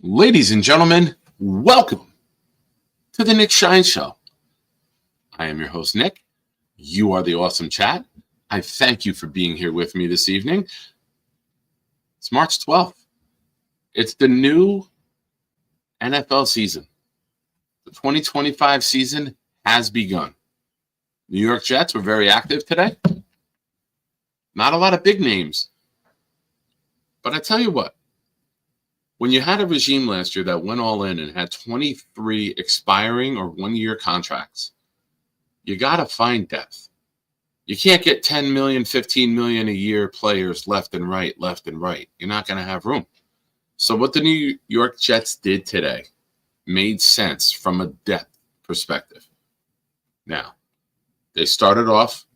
Ladies and gentlemen, welcome to the Nick Shine Show. I am your host, Nick. You are the awesome chat. I thank you for being here with me this evening. It's March 12th. It's the new NFL season. The 2025 season has begun. New York Jets were very active today. Not a lot of big names. But I tell you what, when you had a regime last year that went all in and had 23 expiring or one-year contracts, you got to find depth. You can't get 10 million, 15 million a year players left and right. You're not going to have room. So what the New York Jets did today made sense from a depth perspective. Now, they started off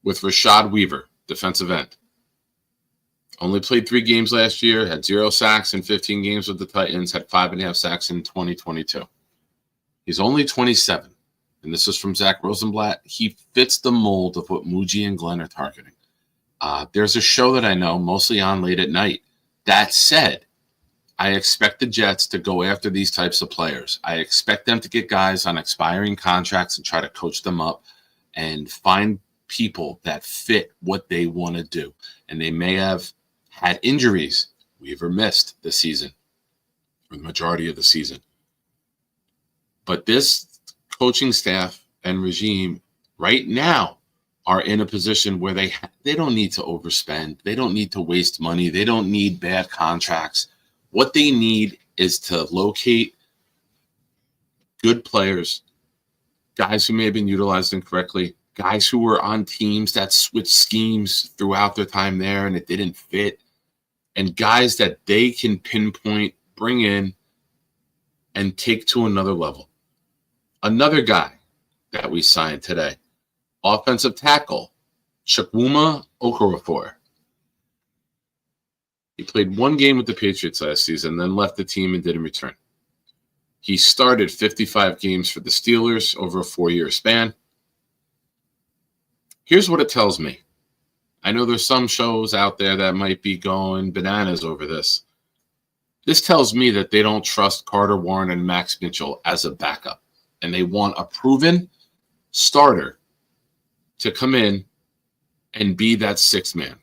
with Rashad Weaver, defensive end. Only played 3 games last year, had 0 sacks in 15 games with the Titans, had 5.5 sacks in 2022. He's only 27, and this is from Zach Rosenblatt. He fits the mold of what Muji and Glenn are targeting. There's a show that I know, mostly on late at night. That said, I expect the Jets to go after these types of players. I expect them to get guys on expiring contracts and try to coach them up and find people that fit what they want to do. And they may have had injuries. Weaver missed the season, or the majority of the season. But this coaching staff and regime right now are in a position where they don't need to overspend. They don't need to waste money. They don't need bad contracts. What they need is to locate good players, guys who may have been utilized incorrectly, guys who were on teams that switched schemes throughout their time there and it didn't fit, and guys that they can pinpoint, bring in, and take to another level. Another guy that we signed today, offensive tackle, Chukwuma Okorafor. He played 1 game with the Patriots last season, then left the team and didn't return. He started 55 games for the Steelers over a 4-year span. Here's what it tells me. I know there's some shows out there that might be going bananas over this. This tells me that they don't trust Carter Warren and Max Mitchell as a backup, and they want a proven starter to come in and be that 6th man.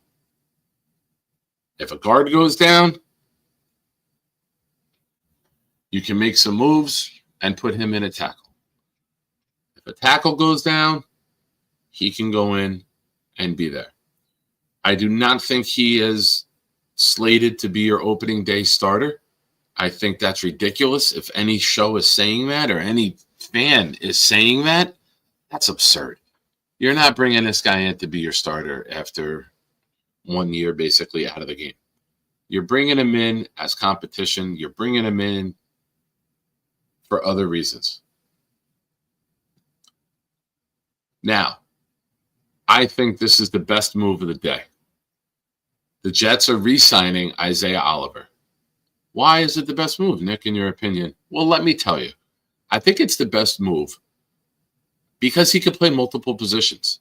If a guard goes down, you can make some moves and put him in a tackle. If a tackle goes down, he can go in and be there. I do not think he is slated to be your opening day starter. I think that's ridiculous. If any show is saying that or any fan is saying that, that's absurd. You're not bringing this guy in to be your starter after 1 year basically out of the game. You're bringing him in as competition. You're bringing him in for other reasons. Now, I think this is the best move of the day. The Jets are re-signing Isaiah Oliver. Why is it the best move, Nick, in your opinion? Well, let me tell you. I think it's the best move because he can play multiple positions.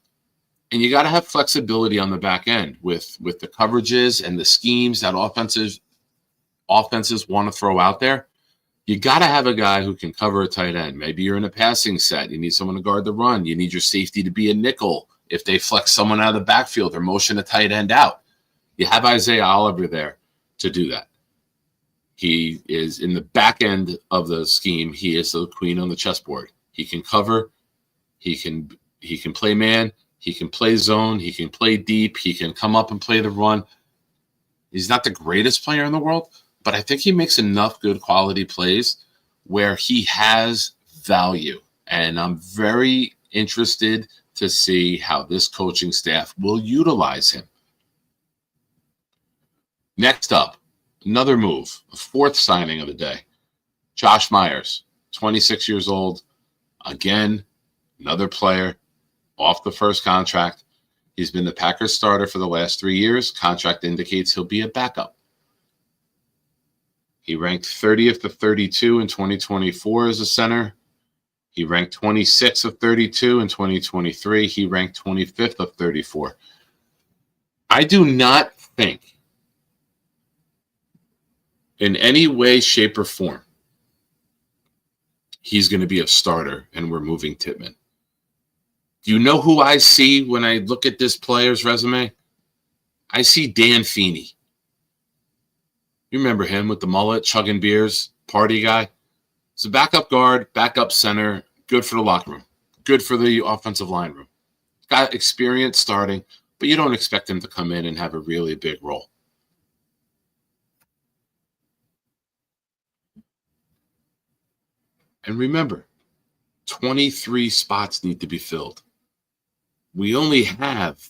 And you got to have flexibility on the back end with the coverages and the schemes that offenses want to throw out there. You got to have a guy who can cover a tight end. Maybe you're in a passing set. You need someone to guard the run. You need your safety to be a nickel if they flex someone out of the backfield or motion a tight end out. You have Isaiah Oliver there to do that. He is in the back end of the scheme. He is the queen on the chessboard. He can cover. He can play man. He can play zone. He can play deep. He can come up and play the run. He's not the greatest player in the world, but I think he makes enough good quality plays where he has value. And I'm very interested to see how this coaching staff will utilize him. Next up, another move, a 4th signing of the day. Josh Myers, 26 years old. Again, another player off the first contract. He's been the Packers starter for the last 3 years. Contract indicates he'll be a backup. He ranked 30th of 32 in 2024 as a center. He ranked 26th of 32 in 2023. He ranked 25th of 34. I do not think in any way, shape, or form, he's going to be a starter, and we're moving Tippmann. Do you know who I see when I look at this player's resume? I see Dan Feeney. You remember him with the mullet, chugging beers, party guy? He's a backup guard, backup center, good for the locker room, good for the offensive line room. Got experience starting, but you don't expect him to come in and have a really big role. And remember, 23 spots need to be filled. We only have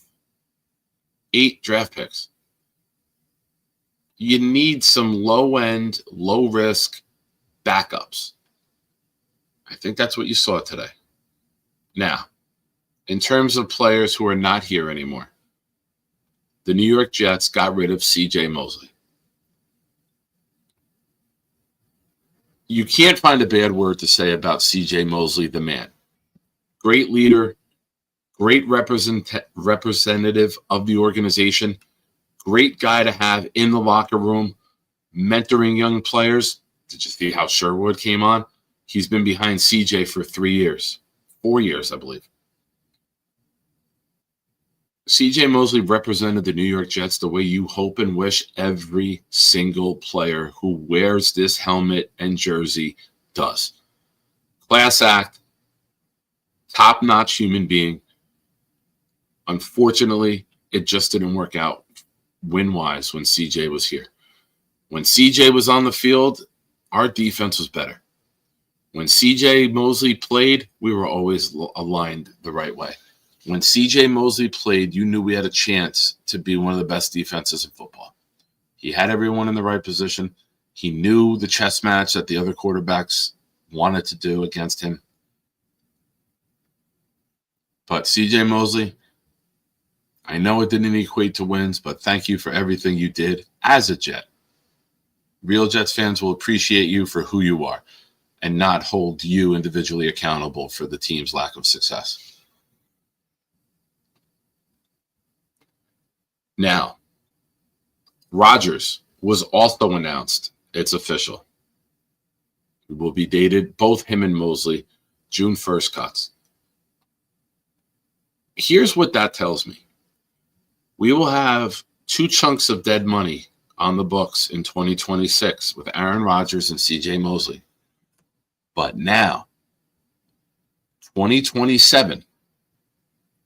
8 draft picks. You need some low-end, low-risk backups. I think that's what you saw today. Now, in terms of players who are not here anymore, the New York Jets got rid of CJ Mosley. You can't find a bad word to say about CJ Mosley, the man. Great leader, great representative of the organization, great guy to have in the locker room, mentoring young players. Did you see how Sherwood came on? He's been behind CJ for 4 years, I believe. CJ Mosley represented the New York Jets the way you hope and wish every single player who wears this helmet and jersey does. Class act, top-notch human being. Unfortunately, it just didn't work out win-wise when CJ was here. When CJ was on the field, our defense was better. When CJ Mosley played, we were always aligned the right way. When CJ Mosley played, you knew we had a chance to be one of the best defenses in football. He had everyone in the right position. He knew the chess match that the other quarterbacks wanted to do against him. But CJ Mosley, I know it didn't equate to wins, but thank you for everything you did as a Jet. Real Jets fans will appreciate you for who you are and not hold you individually accountable for the team's lack of success. Now, Rodgers was also announced. It's official. It will be dated, both him and Mosley, June 1st cuts. Here's what that tells me. We will have 2 chunks of dead money on the books in 2026 with Aaron Rodgers and CJ Mosley. But now, 2027,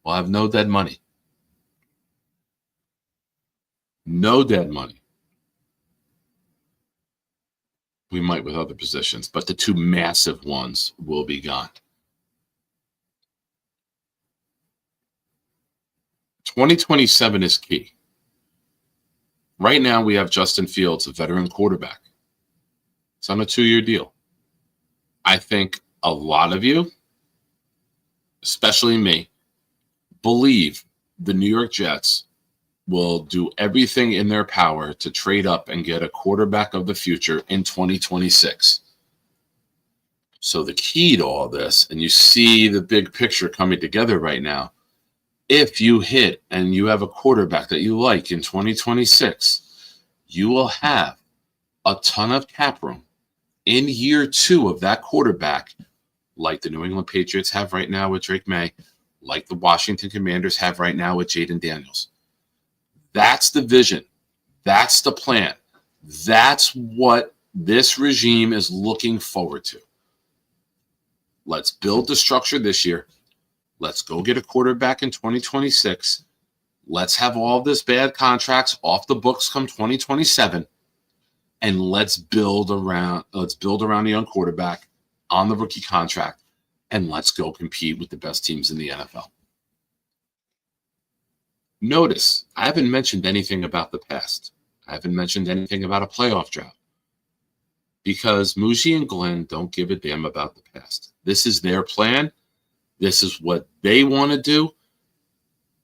we'll have no dead money. No dead money. We might with other positions, but the 2 massive ones will be gone. 2027 is key. Right now, we have Justin Fields, a veteran quarterback. It's on a 2-year deal. I think a lot of you, especially me, believe the New York Jets will do everything in their power to trade up and get a quarterback of the future in 2026. So the key to all this, and you see the big picture coming together right now, if you hit and you have a quarterback that you like in 2026, you will have a ton of cap room in year 2 of that quarterback, like the New England Patriots have right now with Drake May, like the Washington Commanders have right now with Jaden Daniels. That's the vision. That's the plan. That's what this regime is looking forward to. Let's build the structure this year. Let's go get a quarterback in 2026. Let's have all this bad contracts off the books come 2027. And let's build around a young quarterback on the rookie contract. And let's go compete with the best teams in the NFL. Notice, I haven't mentioned anything about the past. I haven't mentioned anything about a playoff drought. Because Muji and Glenn don't give a damn about the past. This is their plan. This is what they want to do.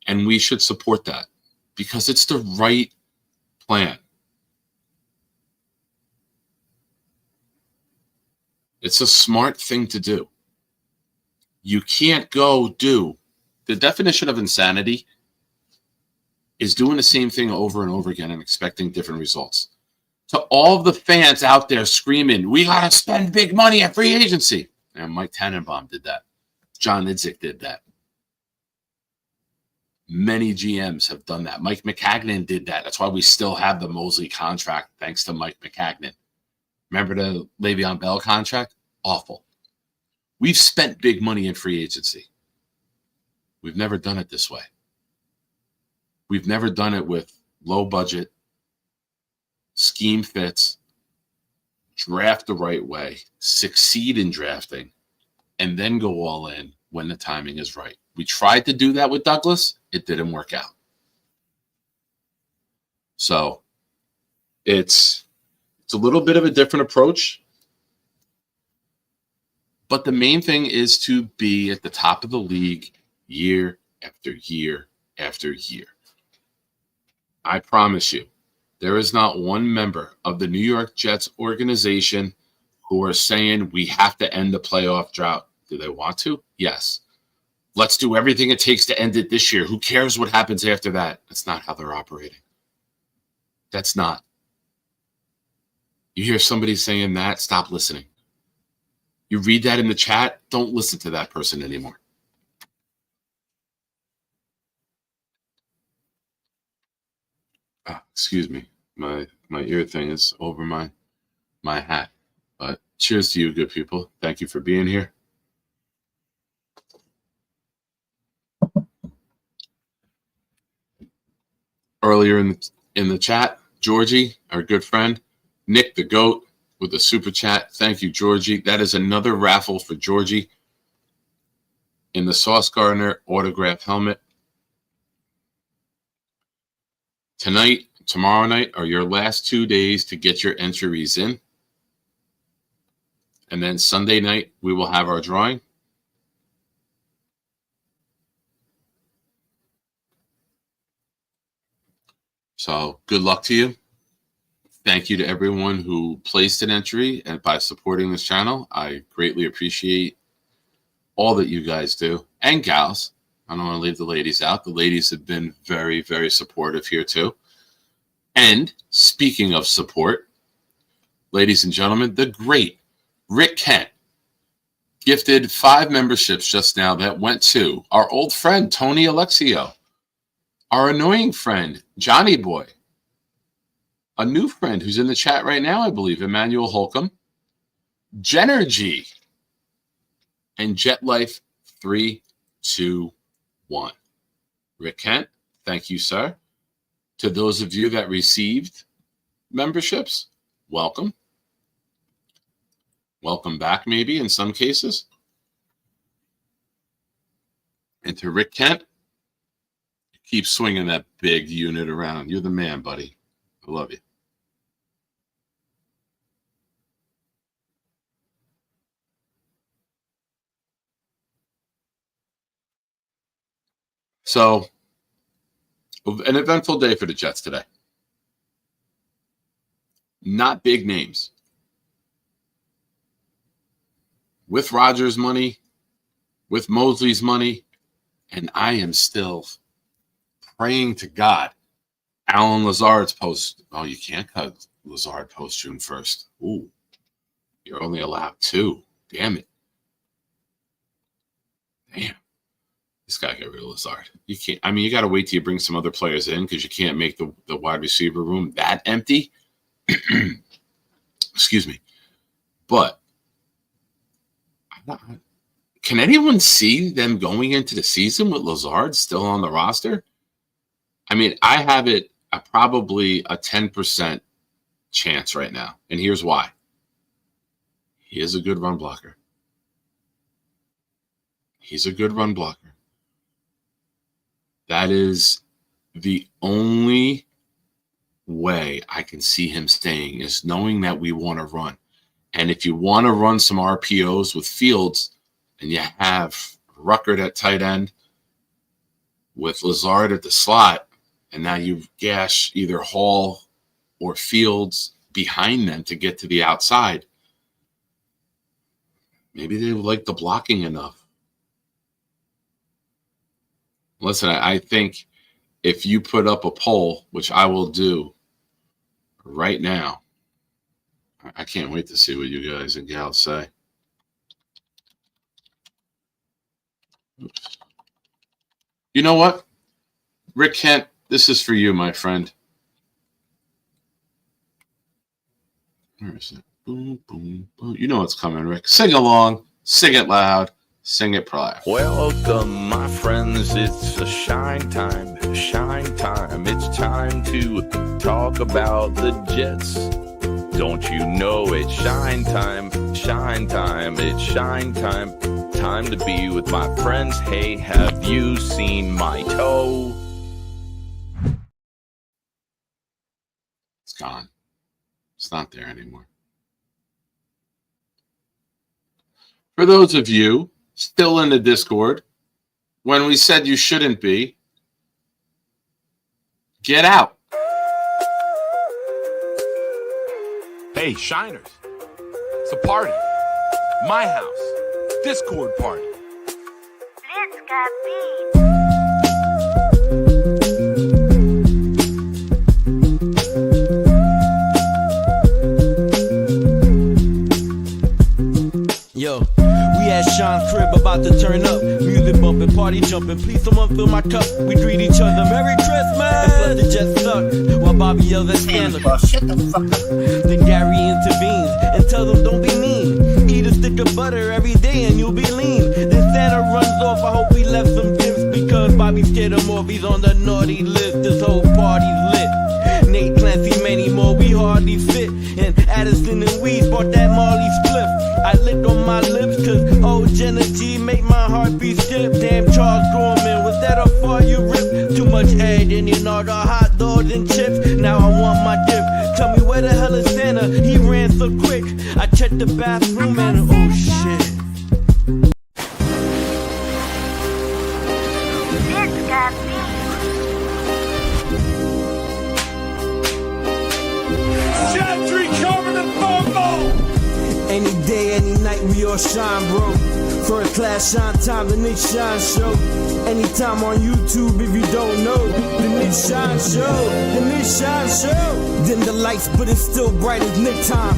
And we should support that. Because it's the right plan. It's a smart thing to do. You can't go do. The definition of insanity is doing the same thing over and over again and expecting different results. to all of the fans out there screaming, we got to spend big money at free agency. And Mike Tannenbaum did that. John Idzik did that. Many GMs have done that. Mike Maccagnan did that. That's why we still have the Mosley contract, thanks to Mike Maccagnan. Remember the Le'Veon Bell contract? Awful. We've spent big money in free agency. We've never done it this way. We've never done it with low budget, scheme fits, draft the right way, succeed in drafting, and then go all in when the timing is right. We tried to do that with Douglas. It didn't work out. So it's a little bit of a different approach. But the main thing is to be at the top of the league year after year after year. I promise you, there is not one member of the New York Jets organization who are saying we have to end the playoff drought. Do they want to? Yes. Let's do everything it takes to end it this year. Who cares what happens after that? That's not how they're operating. That's not. You hear somebody saying that, stop listening. You read that in the chat, don't listen to that person anymore. Excuse me. My ear thing is over my hat. But cheers to you, good people. Thank you for being here. Earlier in the chat, Georgie, our good friend, Nick the GOAT with the super chat. Thank you, Georgie. That is another raffle for Georgie in the Sauce Gardner autograph helmet. Tonight, tomorrow night are your last 2 days to get your entries in. And then Sunday night, we will have our drawing. So good luck to you. Thank you to everyone who placed an entry and by supporting this channel. I greatly appreciate all that you guys do, and gals. I don't want to leave the ladies out. The ladies have been very, very supportive here too. And speaking of support, ladies and gentlemen, the great Rick Kent gifted 5 memberships just now that went to our old friend, Tony Alexio, our annoying friend, Johnny Boy, a new friend who's in the chat right now, I believe, Emmanuel Holcomb, Genergy, and Jet Life 321. Rick Kent, thank you, sir. To those of you that received memberships, welcome. Welcome back, maybe, in some cases. And to Rick Kent, keep swinging that big unit around. You're the man, buddy. I love you. So, an eventful day for the Jets today. Not big names. With Rodgers' money, with Mosley's money, and I am still praying to God. Alan Lazard's post. Oh, you can't cut Lazard post June 1st. Ooh, you're only allowed 2. Damn it. Damn. This guy got rid of Lazard. You can't. I mean, you got to wait till you bring some other players in because you can't make the wide receiver room that empty. Excuse me. But can anyone see them going into the season with Lazard still on the roster? I mean, I have it probably a 10% chance right now. And here's why. He is a good run blocker. He's a good run blocker. That is the only way I can see him staying, is knowing that we want to run. And if you want to run some RPOs with Fields and you have Ruckert at tight end with Lazard at the slot, and now you gash either Hall or Fields behind them to get to the outside, maybe they like the blocking enough. Listen, I think if you put up a poll, which I will do right now, I can't wait to see what you guys and gals say. Oops. You know what? Rick Kent, this is for you, my friend. Where is it? Boom, boom, boom. You know what's coming, Rick. Sing along. Sing it loud. Sing it prior. Welcome, my friends. It's a shine time. Shine time. It's time to talk about the Jets. Don't you know it's shine time? Shine time. It's shine time. Time to be with my friends. Hey, have you seen my toe? It's gone. It's not there anymore. For those of you still in the Discord, when we said you shouldn't be, get out. Hey, Shiners. It's a party. My house. Discord party. Let's get beat. Yo, we at Sean's crib about to turn up. Music bumping, party jumping. Please someone fill my cup. We greet each other Merry Christmas. And let the Jets suck while Bobby yells at scandal. Shut the fuck up. Then Gary intervenes and tells them don't be mean. Eat a stick of butter every day and you'll be lean. Then Santa runs off. I hope we left some gifts because Bobby scared him off. He's on the naughty list. This whole party's lit. Nate, Clancy, many more, we hardly fit. And Addison and Weeds bought that Marley spliff. I licked on my lips cause old Jenna G make my heartbeat skip. Damn Charles Gorman, was that a fart you ripped? Too much egg in you know the hot dogs and chips. Now I want my dip. Tell me where the hell is Santa? He ran so quick. I checked the bathroom and oh shit. Let's get beat. Gentry covered in football. Any day, any night, we all shine, bro. First class shine time, the Nick Shine Show. Anytime on YouTube, if you don't know, the Nick Shine Show, the Nick Shine Show. Dim the lights, but it's still bright as Nick time.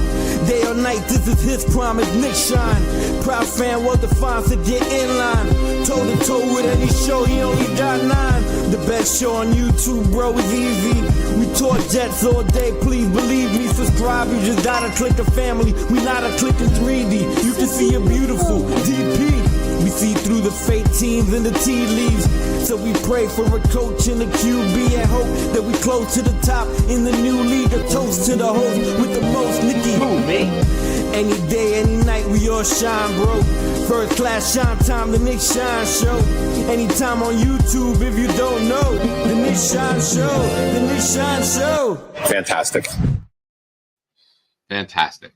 Day or night, this is his prime, it's Nick Shine. Proud fan, well defined, so get in line. Toe to toe with any show, he only got 9. The best show on YouTube, bro, is easy. We talk Jets all day, please believe me. Subscribe, you just gotta click the family. We not a click in 3D. You can see a beautiful DP. We see through the fake teams and the tea leaves. So we pray for a coach and a QB and hope that we close to the top in the new league. A toast to the host with the most, Nicky. Who, me? Any day, any night, we all shine, bro. First class shine time, the Nick Shine Show. Anytime on YouTube, if you don't know, the Nick Shine Show, the Nick Shine Show. Fantastic. Fantastic.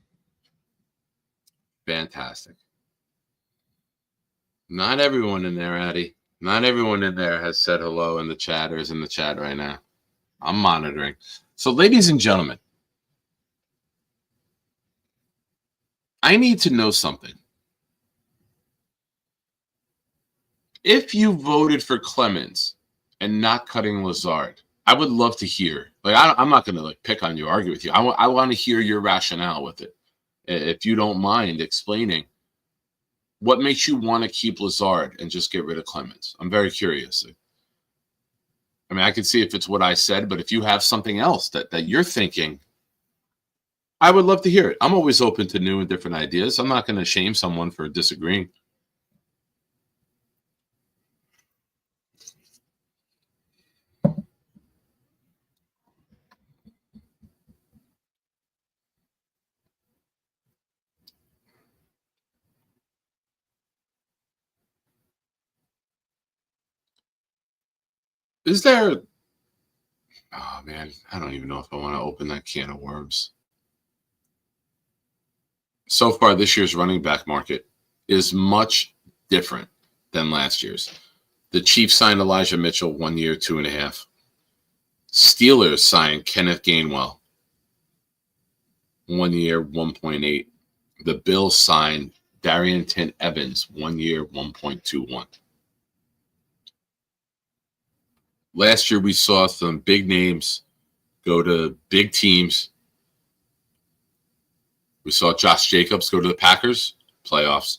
Fantastic. Not everyone in there, Addy. Not everyone in there has said hello in the chat or is in the chat right now. I'm monitoring. So, ladies and gentlemen, I need to know something. If you voted for Clemens and not cutting Lazard, I would love to hear. Like, I'm not going to pick on you, argue with you. I want to hear your rationale with it. If you don't mind explaining what makes you want to keep Lazard and just get rid of Clemens. I'm very curious. I mean, I can see if it's what I said, but if you have something else that you're thinking, I would love to hear it. I'm always open to new and different ideas. I'm not going to shame someone for disagreeing. Is there... Oh, man, I don't even know if I want to open that can of worms. So far, this year's running back market is much different than last year's. The Chiefs signed Elijah Mitchell 1 year, 2.5. Steelers signed Kenneth Gainwell 1 year, 1.8. The Bills signed Darrynton Evans 1 year, 1.21. Last year, we saw some big names go to big teams We saw Josh Jacobs go to the Packers, playoffs.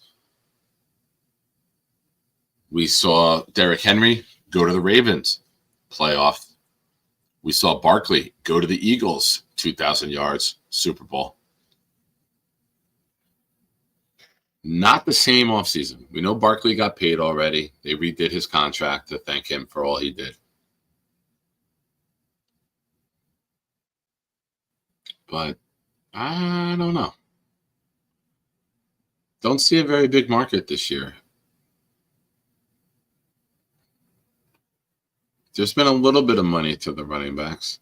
We saw Derrick Henry go to the Ravens, playoff. We saw Barkley go to the Eagles, 2,000 yards, Super Bowl. Not the same offseason. We know Barkley got paid already. They redid his contract to thank him for all he did. But I don't know. Don't see a very big market this year. There's been a little bit of money to the running backs.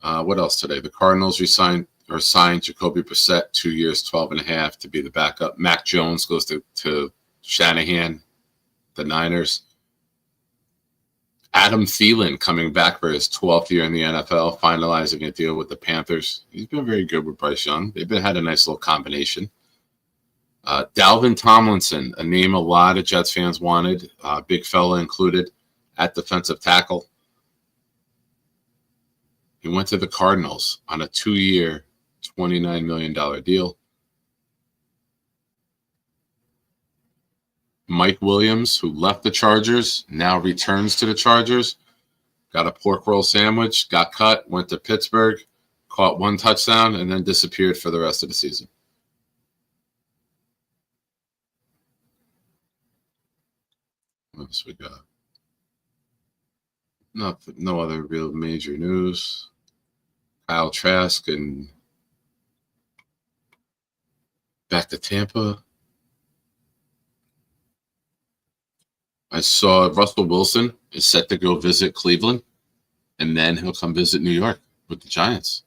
What else today? The Cardinals signed Jacoby Brissett, 2 years, 12.5 to be the backup. Mac Jones goes to Shanahan, the Niners. Adam Thielen coming back for his 12th year in the NFL, finalizing a deal with the Panthers. He's been very good with Bryce Young. They've had a nice little combination. Dalvin Tomlinson, a name a lot of Jets fans wanted, big fella included, at defensive tackle. He went to the Cardinals on a 2-year, $29 million deal. Mike Williams, who left the Chargers, now returns to the Chargers. Got a pork roll sandwich, got cut, went to Pittsburgh, caught 1 touchdown, and then disappeared for the rest of the season. What else we got? No other real major news. Kyle Trask and back to Tampa. I saw Russell Wilson is set to go visit Cleveland, and then he'll come visit New York with the Giants.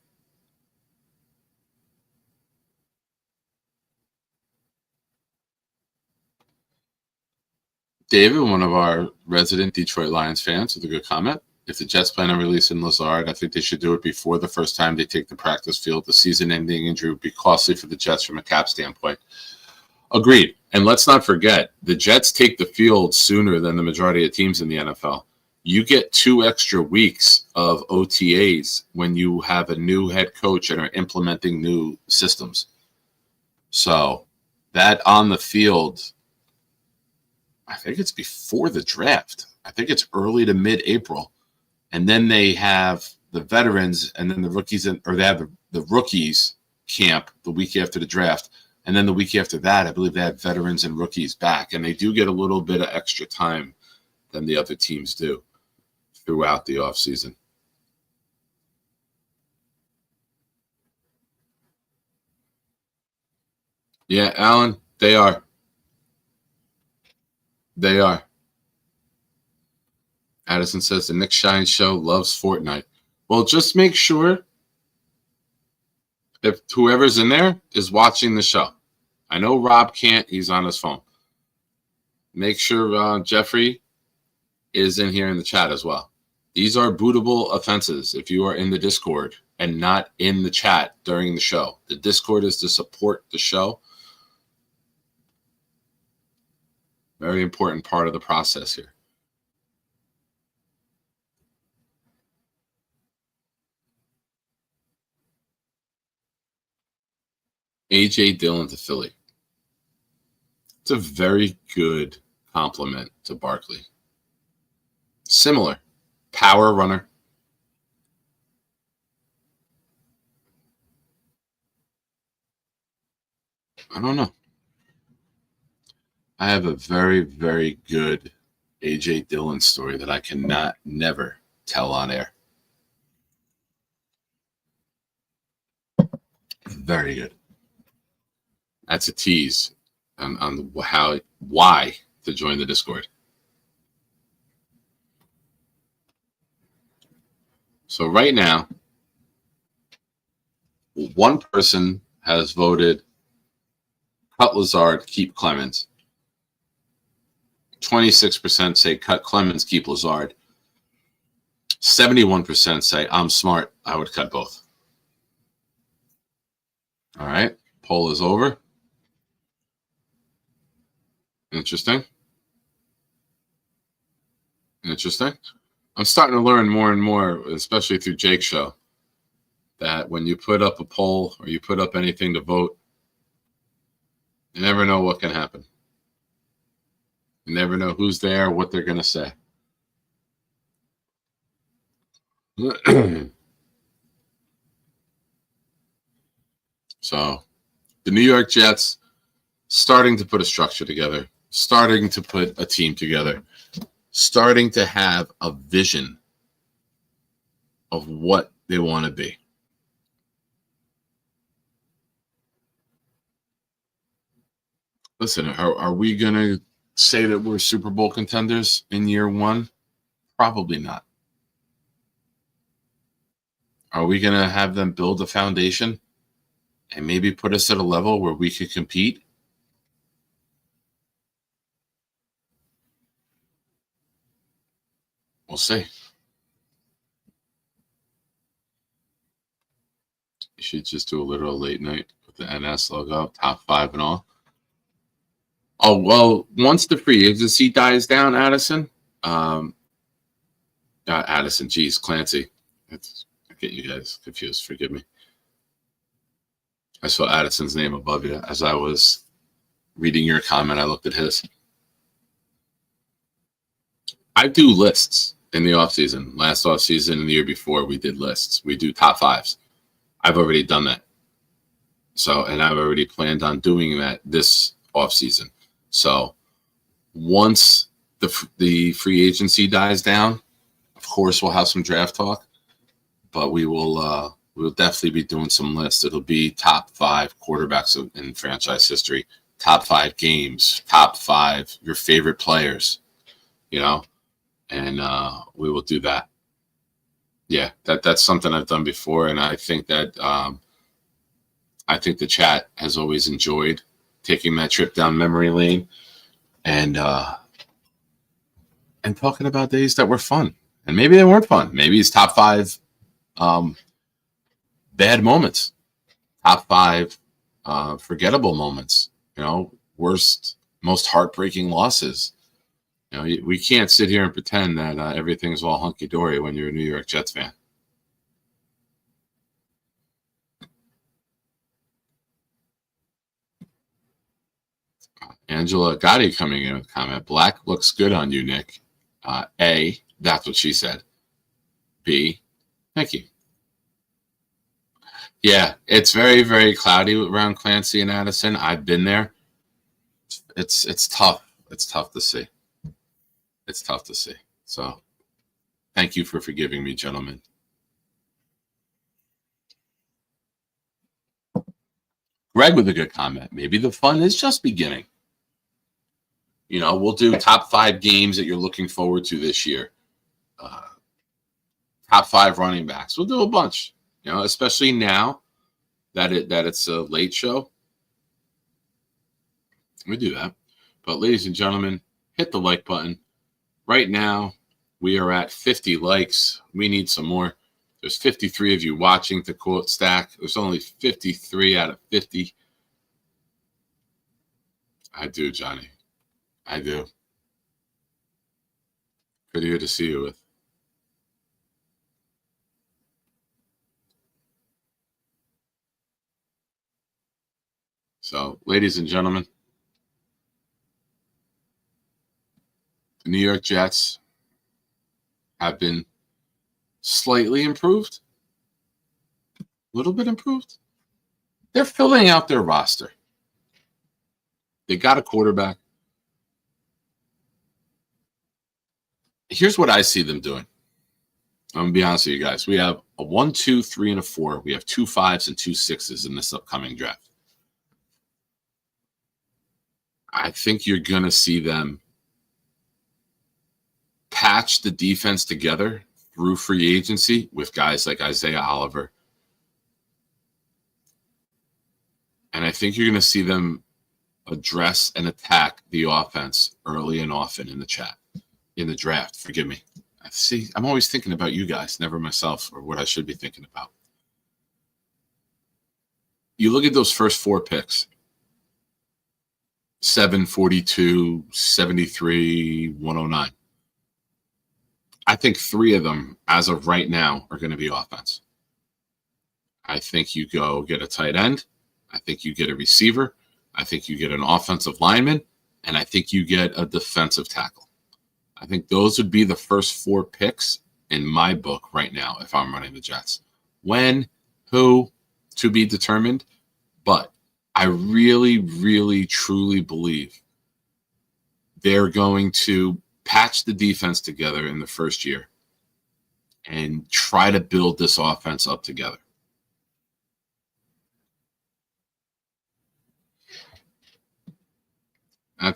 David, one of our resident Detroit Lions fans, with a good comment. If the Jets plan on releasing Lazard, I think they should do it before the first time they take the practice field. The season-ending injury would be costly for the Jets from a cap standpoint. Agreed. And let's not forget, the Jets take the field sooner than the majority of teams in the NFL. You get 2 extra weeks of OTAs when you have a new head coach and are implementing new systems. So that on the field, I think it's before the draft. I think it's early to mid-April. And then they have the veterans and then the rookies, or they have the rookies camp the week after the draft. And then the week after that, I believe they have veterans and rookies back. And they do get a little bit of extra time than the other teams do throughout the offseason. Yeah, Alan, they are. They are. Addison says the Nick Shine Show loves Fortnite. Well, just make sure if whoever's in there is watching the show. I know Rob can't. He's on his phone. Make sure Jeffrey is in here in the chat as well. These are bootable offenses if you are in the Discord and not in the chat during the show. The Discord is to support the show. Very important part of the process here. A.J. Dillon to Philly. It's a very good compliment to Barkley. Similar. Power runner. I don't know. I have a very, very good A.J. Dillon story that I cannot never tell on air. Very good. That's a tease on why to join the Discord. So right now, one person has voted cut Lazard, keep Clemens. 26% say cut Clemens, keep Lazard. 71% say I'm smart, I would cut both. All right, poll is over. Interesting. I'm starting to learn more and more, especially through Jake's show, that when you put up a poll or you put up anything to vote, You never know what can happen. You never know who's there, what they're going to say. So, the New York Jets starting to put a structure together, starting to put a team together, starting to have a vision of what they want to be. Listen, are we going to say that we're Super Bowl contenders in year one? Probably not. Are we going to have them build a foundation and maybe put us at a level where we could compete? We'll see. You should just do a literal late night with the NS logo, top 5 and all. Oh, well, once the free agency dies down, Addison, Addison, geez, Clancy. I get you guys confused. Forgive me. I saw Addison's name above you. As I was reading your comment, I looked at his. I do lists in the offseason. Last offseason and the year before, we did lists. We do top 5s. I've already done that. So, and I've already planned on doing that this offseason. So once the free agency dies down, of course we'll have some draft talk, but we'll definitely be doing some lists. It'll be top 5 quarterbacks in franchise history, top 5 games, top 5 your favorite players, and we will do that. Yeah, that's something I've done before, and I think that I think the chat has always enjoyed taking that trip down memory lane and talking about days that were fun. And maybe they weren't fun. Maybe it's top 5 bad moments, top 5 forgettable moments, worst, most heartbreaking losses. We can't sit here and pretend that everything's all hunky-dory when you're a New York Jets fan. Angela Gotti coming in with a comment. Black looks good on you, Nick. A, that's what she said. B, thank you. Yeah, it's very, very cloudy around Clancy and Addison. I've been there. It's tough. It's tough to see. It's tough to see. So thank you for forgiving me, gentlemen. Greg with a good comment. Maybe the fun is just beginning. We'll do top 5 games that you're looking forward to this year. Top 5 running backs. We'll do a bunch, especially now that it's a late show. We do that. But ladies and gentlemen, hit the like button. Right now, we are at 50 likes. We need some more. There's 53 of you watching, to quote Stack. There's only 53 out of 50. I do, Johnny. I do. Good year to see you with. So, ladies and gentlemen, the New York Jets have been slightly improved, a little bit improved. They're filling out their roster. They got a quarterback. Here's what I see them doing. I'm going to be honest with you guys. We have a 1, 2, 3, and a 4. We have 2 5s and 2 6s in this upcoming draft. I think you're going to see them patch the defense together through free agency with guys like Isaiah Oliver. And I think you're going to see them address and attack the offense early and often in the draft. Forgive me. See, I'm always thinking about you guys, never myself or what I should be thinking about. You look at those first 4 picks. 7, 42, 73, 109. I think 3 of them, as of right now, are going to be offense. I think you go get a tight end. I think you get a receiver. I think you get an offensive lineman, and I think you get a defensive tackle. I think those would be the first 4 picks in my book right now if I'm running the Jets. When, who, to be determined, but I really, really, truly believe they're going to patch the defense together in the first year and try to build this offense up together.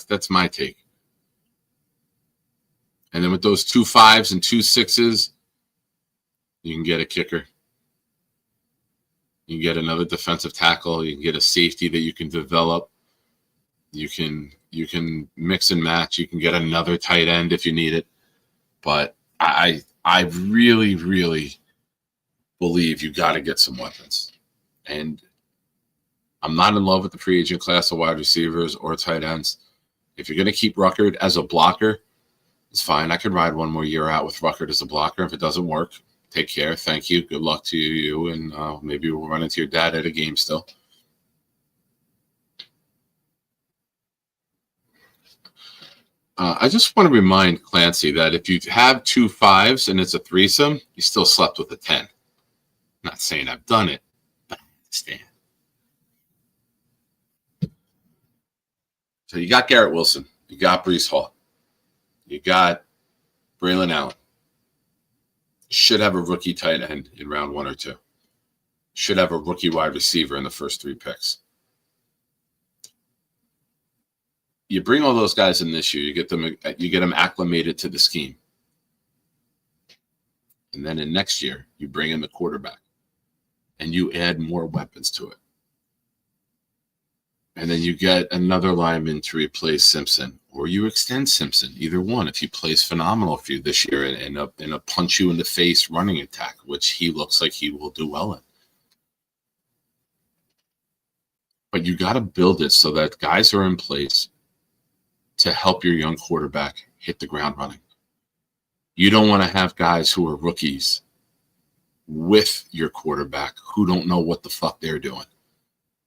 That's my take. And then with those 2 5s and 2 6s, you can get a kicker. You can get another defensive tackle. You can get a safety that you can develop. You can mix and match. You can get another tight end if you need it. But I really, really believe you got to get some weapons. And I'm not in love with the free agent class of wide receivers or tight ends. If you're going to keep Ruckert as a blocker, it's fine. I could ride one more year out with Ruckert as a blocker. If it doesn't work, take care. Thank you. Good luck to you. And maybe we'll run into your dad at a game still. I just want to remind Clancy that if you have 2 5s and it's a threesome, you still slept with a 10. I'm not saying I've done it, but I understand. So you got Garrett Wilson. You got Breece Hall. You got Braylon Allen. Should have a rookie tight end in round 1 or 2. Should have a rookie wide receiver in the first 3 picks. You bring all those guys in this year, you get them acclimated to the scheme. And then in next year, you bring in the quarterback and you add more weapons to it. And then you get another lineman to replace Simpson, or you extend Simpson, either one. If he plays phenomenal for you this year in a punch you in the face running attack, which he looks like he will do well in. But you got to build it so that guys are in place to help your young quarterback hit the ground running. You don't want to have guys who are rookies with your quarterback who don't know what the fuck they're doing.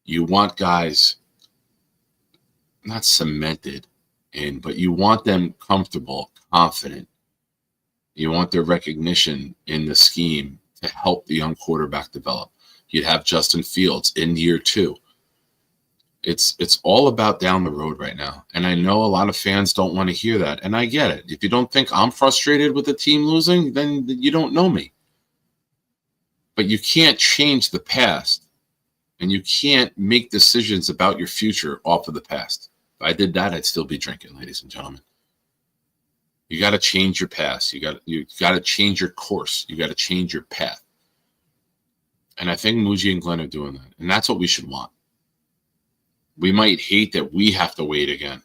You want guys not cemented in, but you want them comfortable, confident. You want their recognition in the scheme to help the young quarterback develop. You'd have Justin Fields in year 2. It's all about down the road right now. And I know a lot of fans don't want to hear that. And I get it. If you don't think I'm frustrated with the team losing, then you don't know me. But you can't change the past. And you can't make decisions about your future off of the past. If I did that, I'd still be drinking, ladies and gentlemen. You got to change your past. You got to change your course. You got to change your path. And I think Muji and Glenn are doing that. And that's what we should want. We might hate that we have to wait again.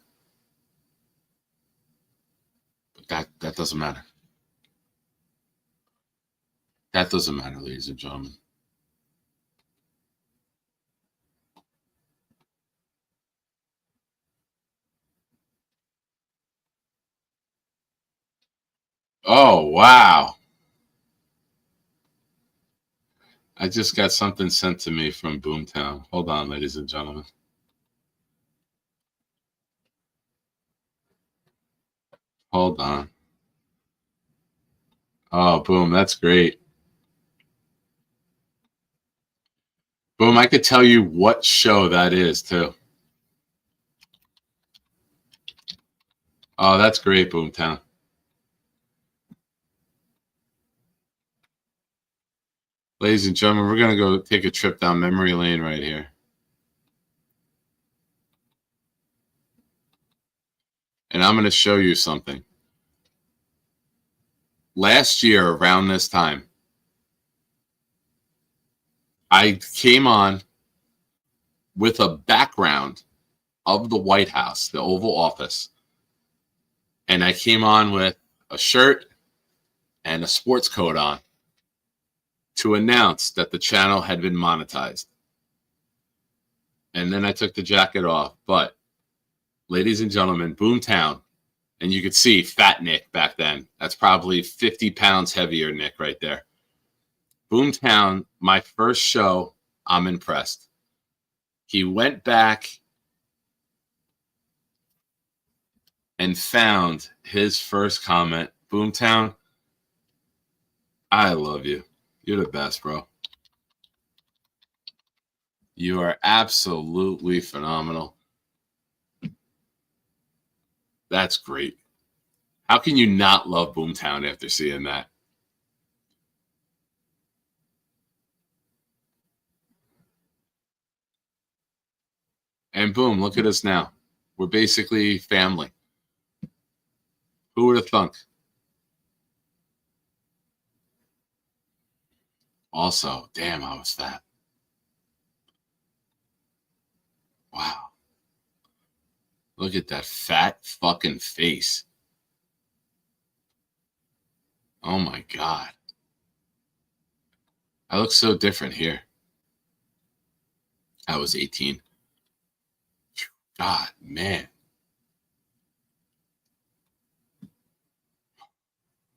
But that doesn't matter. That doesn't matter, ladies and gentlemen. Oh, wow. I just got something sent to me from Boomtown. Hold on, ladies and gentlemen. Hold on. Oh, Boom, that's great. Boom, I could tell you what show that is, too. Oh, that's great, Boomtown. Ladies and gentlemen, we're going to go take a trip down memory lane right here. And I'm going to show you something. Last year, around this time, I came on with a background of the White House, the Oval Office. And I came on with a shirt and a sports coat on to announce that the channel had been monetized. And then I took the jacket off. But, ladies and gentlemen, Boomtown, and you could see Fat Nick back then. That's probably 50 pounds heavier Nick right there. Boomtown, my first show, I'm impressed. He went back and found his first comment. Boomtown, I love you. You're the best, bro. You are absolutely phenomenal. That's great. How can you not love Boomtown after seeing that? And boom, look at us now. We're basically family. Who would have thunk? Also, damn, I was fat. Wow. Look at that fat fucking face. Oh my God. I look so different here. I was 18. God, man.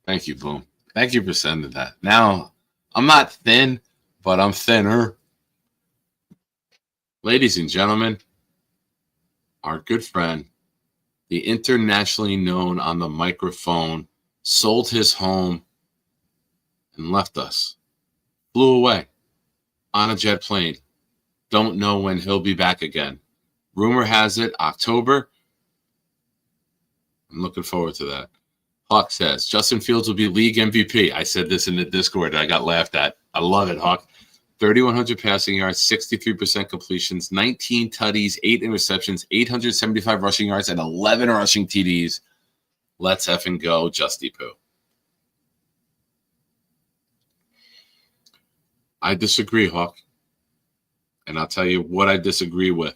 Thank you, Boom. Thank you for sending that. Now, I'm not thin, but I'm thinner. Ladies and gentlemen, our good friend, the internationally known on the microphone, sold his home and left us. Flew away on a jet plane. Don't know when he'll be back again. Rumor has it October. I'm looking forward to that. Hawk says, Justin Fields will be league MVP. I said this in the Discord. I got laughed at. I love it, Hawk. 3,100 passing yards, 63% completions, 19 tutties, 8 interceptions, 875 rushing yards, and 11 rushing TDs. Let's effing go, Justy Poo. I disagree, Hawk. And I'll tell you what I disagree with.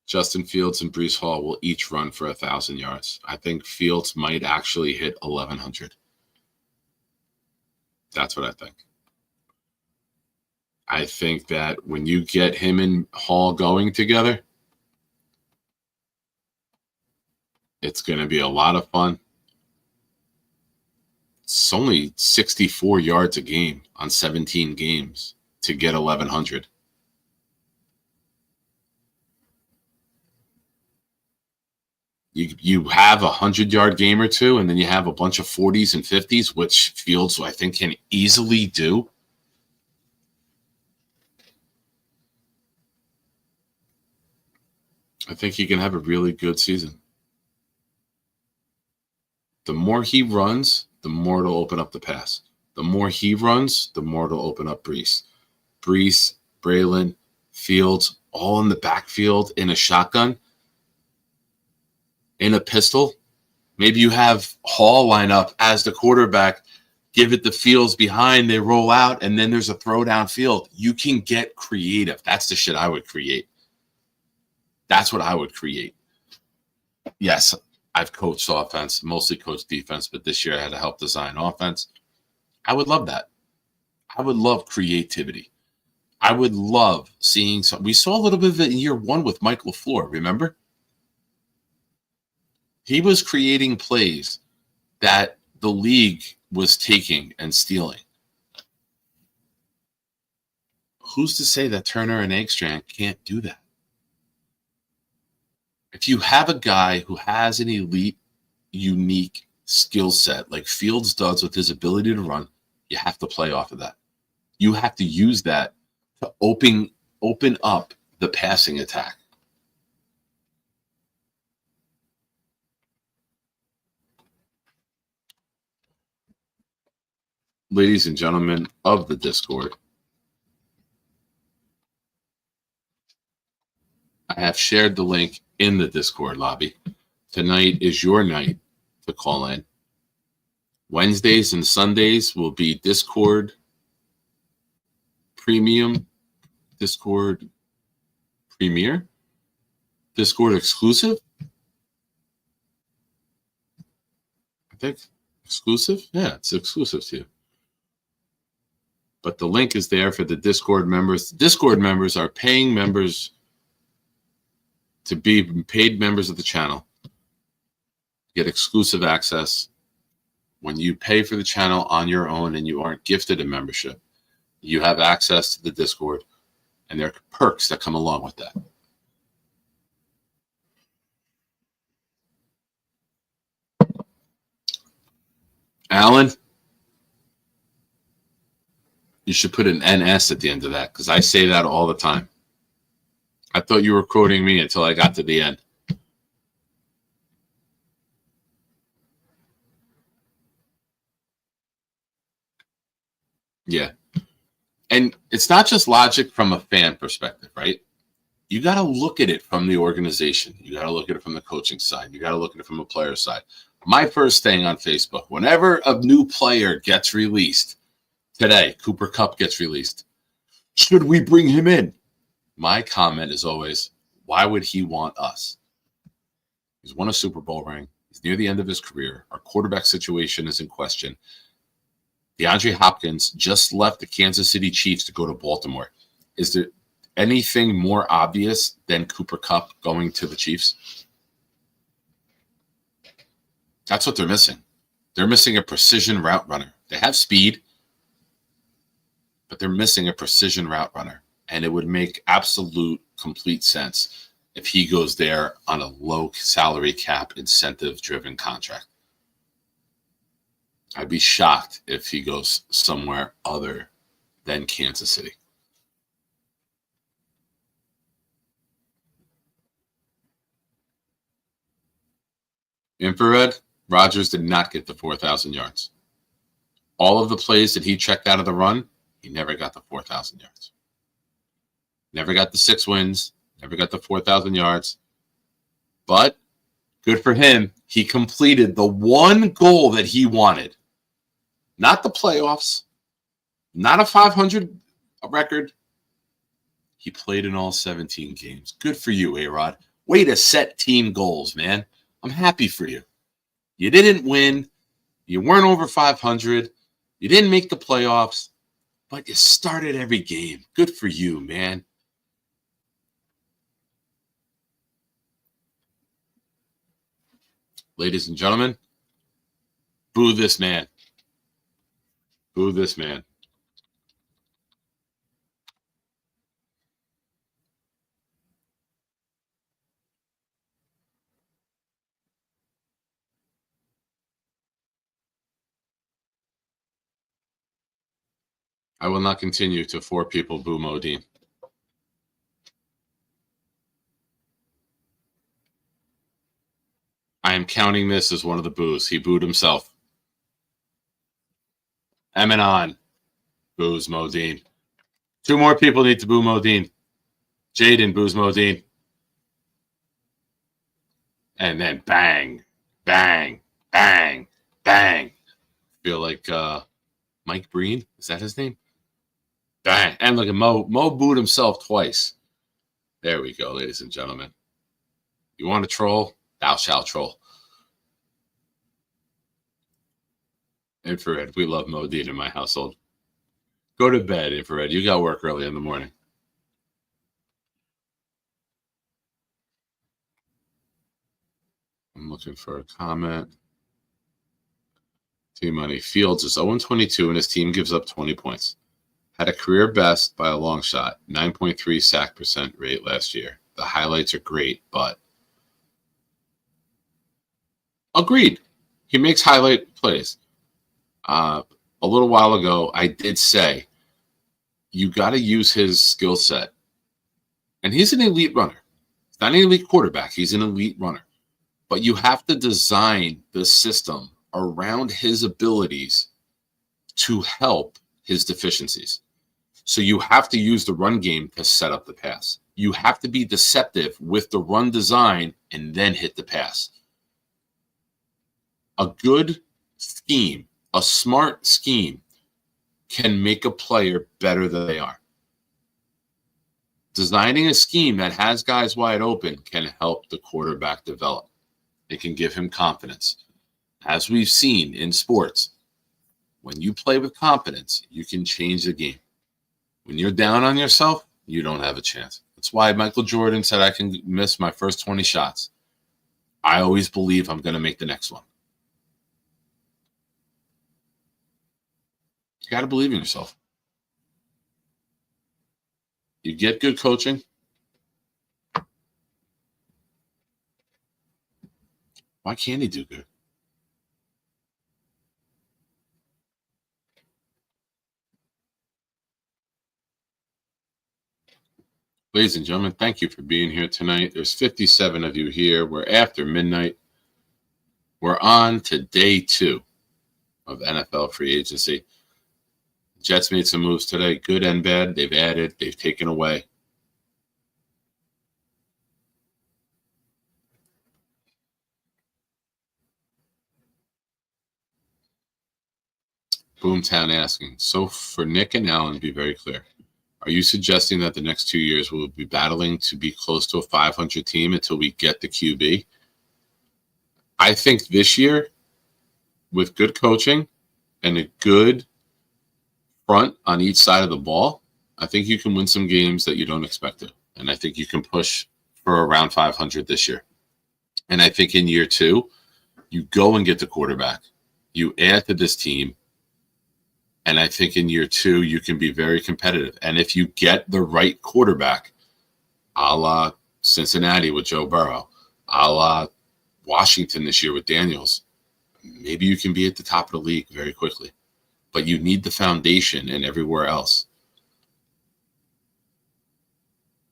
Justin Fields and Breece Hall will each run for 1,000 yards. I think Fields might actually hit 1,100. That's what I think. I think that when you get him and Hall going together, it's going to be a lot of fun. It's only 64 yards a game on 17 games to get 1,100. You have a 100-yard game or two, and then you have a bunch of 40s and 50s, which Fields, I think, can easily do. I think he can have a really good season. The more he runs, the more it'll open up the pass. The more he runs, the more it'll open up Breece. Breece, Braylon, Fields, all in the backfield in a shotgun. In a pistol, maybe you have Hall line up as the quarterback, give it the Fields behind, they roll out, and then there's a throw downfield. You can get creative. That's the shit I would create. That's what I would create. Yes, I've coached offense, mostly coached defense, but this year I had to help design offense. I would love that. I would love creativity. I would love seeing some. We saw a little bit of it in year one with Mike LaFleur, remember? He was creating plays that the league was taking and stealing. Who's to say that Turner and Eggstrand can't do that? If you have a guy who has an elite, unique skill set like Fields does with his ability to run, you have to play off of that. You have to use that to open up the passing attack. Ladies and gentlemen of the Discord, I have shared the link in the Discord lobby. Tonight is your night to call in. Wednesdays and Sundays will be Discord Premium, Discord Premier, Discord Exclusive. I think exclusive? Yeah, it's exclusive to you. But the link is there for the Discord members. The Discord members are paying members to be paid members of the channel. Get exclusive access. When you pay for the channel on your own and you aren't gifted a membership, you have access to the Discord, and there are perks that come along with that. Alan, you should put an NS at the end of that because I say that all the time. I thought you were quoting me until I got to the end. Yeah. And it's not just logic from a fan perspective, right? You got to look at it from the organization. You got to look at it from the coaching side. You got to look at it from a player side. My first thing on Facebook, whenever a new player gets released, today, Cooper Kupp gets released, should we bring him in? My comment is always, why would he want us? He's won a Super Bowl ring. He's near the end of his career. Our quarterback situation is in question. DeAndre Hopkins just left the Kansas City Chiefs to go to Baltimore. Is there anything more obvious than Cooper Kupp going to the Chiefs? That's what they're missing. They're missing a precision route runner. They have speed, but they're missing a precision route runner. And it would make absolute complete sense if he goes there on a low salary cap incentive-driven contract. I'd be shocked if he goes somewhere other than Kansas City. Infrared, Rodgers did not get the 4,000 yards. All of the plays that he checked out of the run, he never got the 4,000 yards. Never got the 6 wins, never got the 4,000 yards. But good for him. He completed the one goal that he wanted. Not the playoffs, not a 500 record. He played in all 17 games. Good for you, A-Rod. Way to set team goals, man. I'm happy for you. You didn't win. You weren't over 500. You didn't make the playoffs, but you started every game. Good for you, man. Ladies and gentlemen, boo this man. Boo this man. I will not continue to 4 people boo Modine. I am counting this as one of the boos. He booed himself. Eminon boos Modine. 2 more people need to boo Modine. Jaden boos Modine. And then bang, bang, bang, bang. Feel like Mike Breen. Is that his name? Bang. And look at Mo. Mo booed himself twice. There we go, ladies and gentlemen. You want to troll? Thou shalt troll. Infrared. We love Modine in my household. Go to bed, Infrared. You got work early in the morning. I'm looking for a comment. Team Money. Fields is 0-22 and his team gives up 20 points. Had a career best by a long shot. 9.3 sack percent rate last year. The highlights are great, but agreed. He makes highlight plays. A little while ago, I did say you got to use his skill set. And he's an elite runner. He's not an elite quarterback. He's an elite runner. But you have to design the system around his abilities to help his deficiencies. So you have to use the run game to set up the pass. You have to be deceptive with the run design and then hit the pass. A good scheme, a smart scheme, can make a player better than they are. Designing a scheme that has guys wide open can help the quarterback develop. It can give him confidence. As we've seen in sports, when you play with confidence, you can change the game. When you're down on yourself, you don't have a chance. That's why Michael Jordan said I can miss my first 20 shots. I always believe I'm going to make the next one. You got to believe in yourself. You get good coaching. Why can't he do good? Ladies and gentlemen, thank you for being here tonight. There's 57 of you here. We're after midnight. We're on to day 2 of NFL free agency. Jets made some moves today, good and bad. They've added, they've taken away. Boomtown asking, so for Nick and Alan, be very clear. Are you suggesting that the next 2 years we'll be battling to be close to a 500 team until we get the QB? I think this year, with good coaching and a good front on each side of the ball, I think you can win some games that you don't expect to. And I think you can push for around 500 this year. And I think in year 2, you go and get the quarterback. You add to this team. And I think in year 2, you can be very competitive. And if you get the right quarterback, a la Cincinnati with Joe Burrow, a la Washington this year with Daniels, maybe you can be at the top of the league very quickly. But you need the foundation and everywhere else.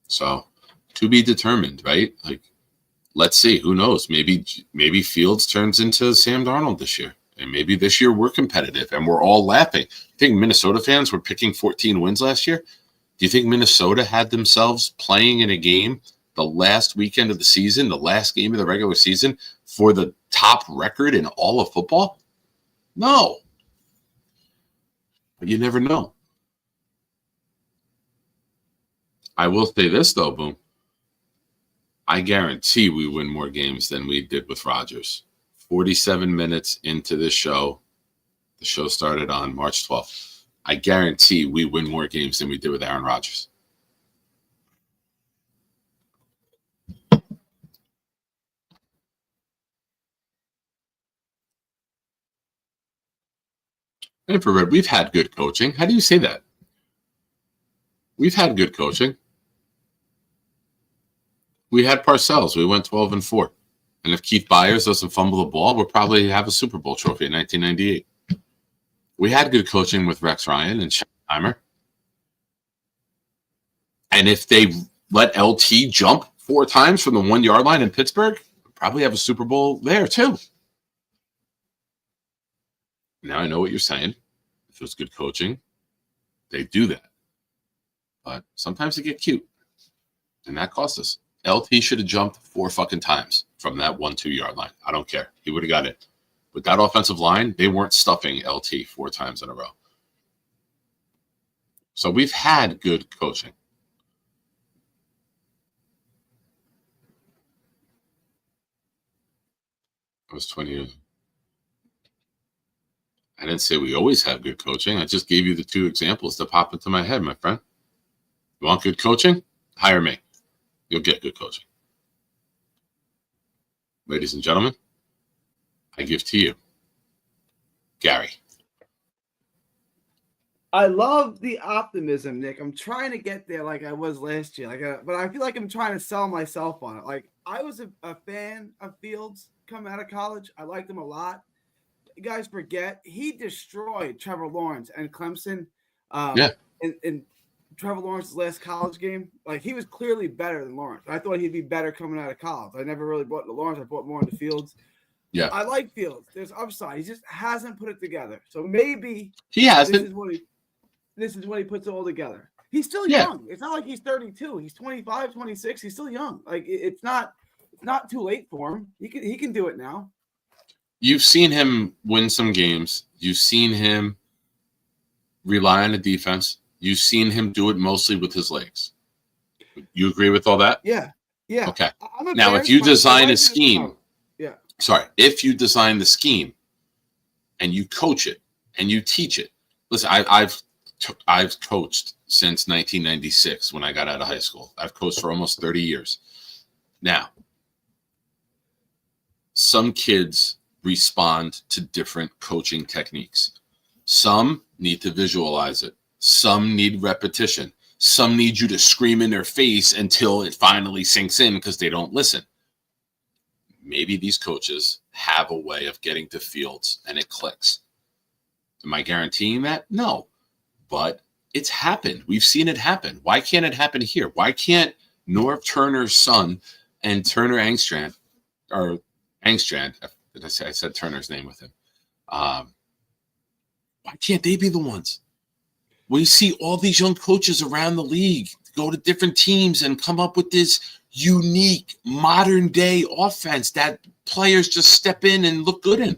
So to be determined, right? Like, let's see. Who knows? Maybe Fields turns into Sam Darnold this year. And maybe this year we're competitive and we're all laughing. I think Minnesota fans were picking 14 wins last year. Do you think Minnesota had themselves playing in a game the last weekend of the season, the last game of the regular season, for the top record in all of football? No. But you never know. I will say this, though, Boom. I guarantee we win more games than we did with Rodgers. 47 minutes into this show. The show started on March 12th. I guarantee we win more games than we did with Aaron Rodgers. Infrared, we've had good coaching. How do you say that? We've had good coaching. We had Parcells. We went 12-4. And if Keith Byers doesn't fumble the ball, we'll probably have a Super Bowl trophy in 1998. We had good coaching with Rex Ryan and Schottenheimer. And if they let LT jump 4 times from the 1-yard line in Pittsburgh, we'll probably have a Super Bowl there too. Now I know what you're saying. If it was good coaching, they do that. But sometimes they get cute. And that cost us. LT should have jumped 4 fucking times from that 1-2 yard line. I don't care. He would have got it. With that offensive line, they weren't stuffing LT 4 times in a row. So we've had good coaching. It was 20 years. I didn't say we always have good coaching. I just gave you the 2 examples that pop into my head, my friend. You want good coaching? Hire me. You'll get good coaching. Ladies and gentlemen, I give to you Gary. I love the optimism, Nick. I'm trying to get there like I was last year. But I feel like I'm trying to sell myself on it. Like, I was a fan of Fields coming out of college. I liked him a lot. You guys forget, he destroyed Trevor Lawrence and Clemson in Trevor Lawrence's last college game. Like, he was clearly better than Lawrence. I thought he'd be better coming out of college. I never really bought into Lawrence. I bought more into Fields. Yeah. I like Fields. There's upside. He just hasn't put it together. So maybe he hasn't. This is when he puts it all together. He's still young. It's not like he's 32. He's 25, 26. He's still young. Like, it's not too late for him. He can do it now. You've seen him win some games. You've seen him rely on the defense. You've seen him do it mostly with his legs. You agree with all that? Yeah. Yeah. Okay. Now, if you design a scheme, if you design the scheme and you coach it and you teach it. Listen, I've coached since 1996 when I got out of high school. I've coached for almost 30 years. Now, some kids respond to different coaching techniques. Some need to visualize it. Some need repetition. Some need you to scream in their face until it finally sinks in because they don't listen. Maybe these coaches have a way of getting to Fields and it clicks. Am I guaranteeing that? No. But It's happened. We've seen it happen. Why can't it happen here? Why can't Norv Turner's son and Turner Angstrand, or Angstrand, I said Turner's name with him. Why can't they be the ones? We see all these young coaches around the league go to different teams and come up with this unique modern day offense that players just step in and look good in.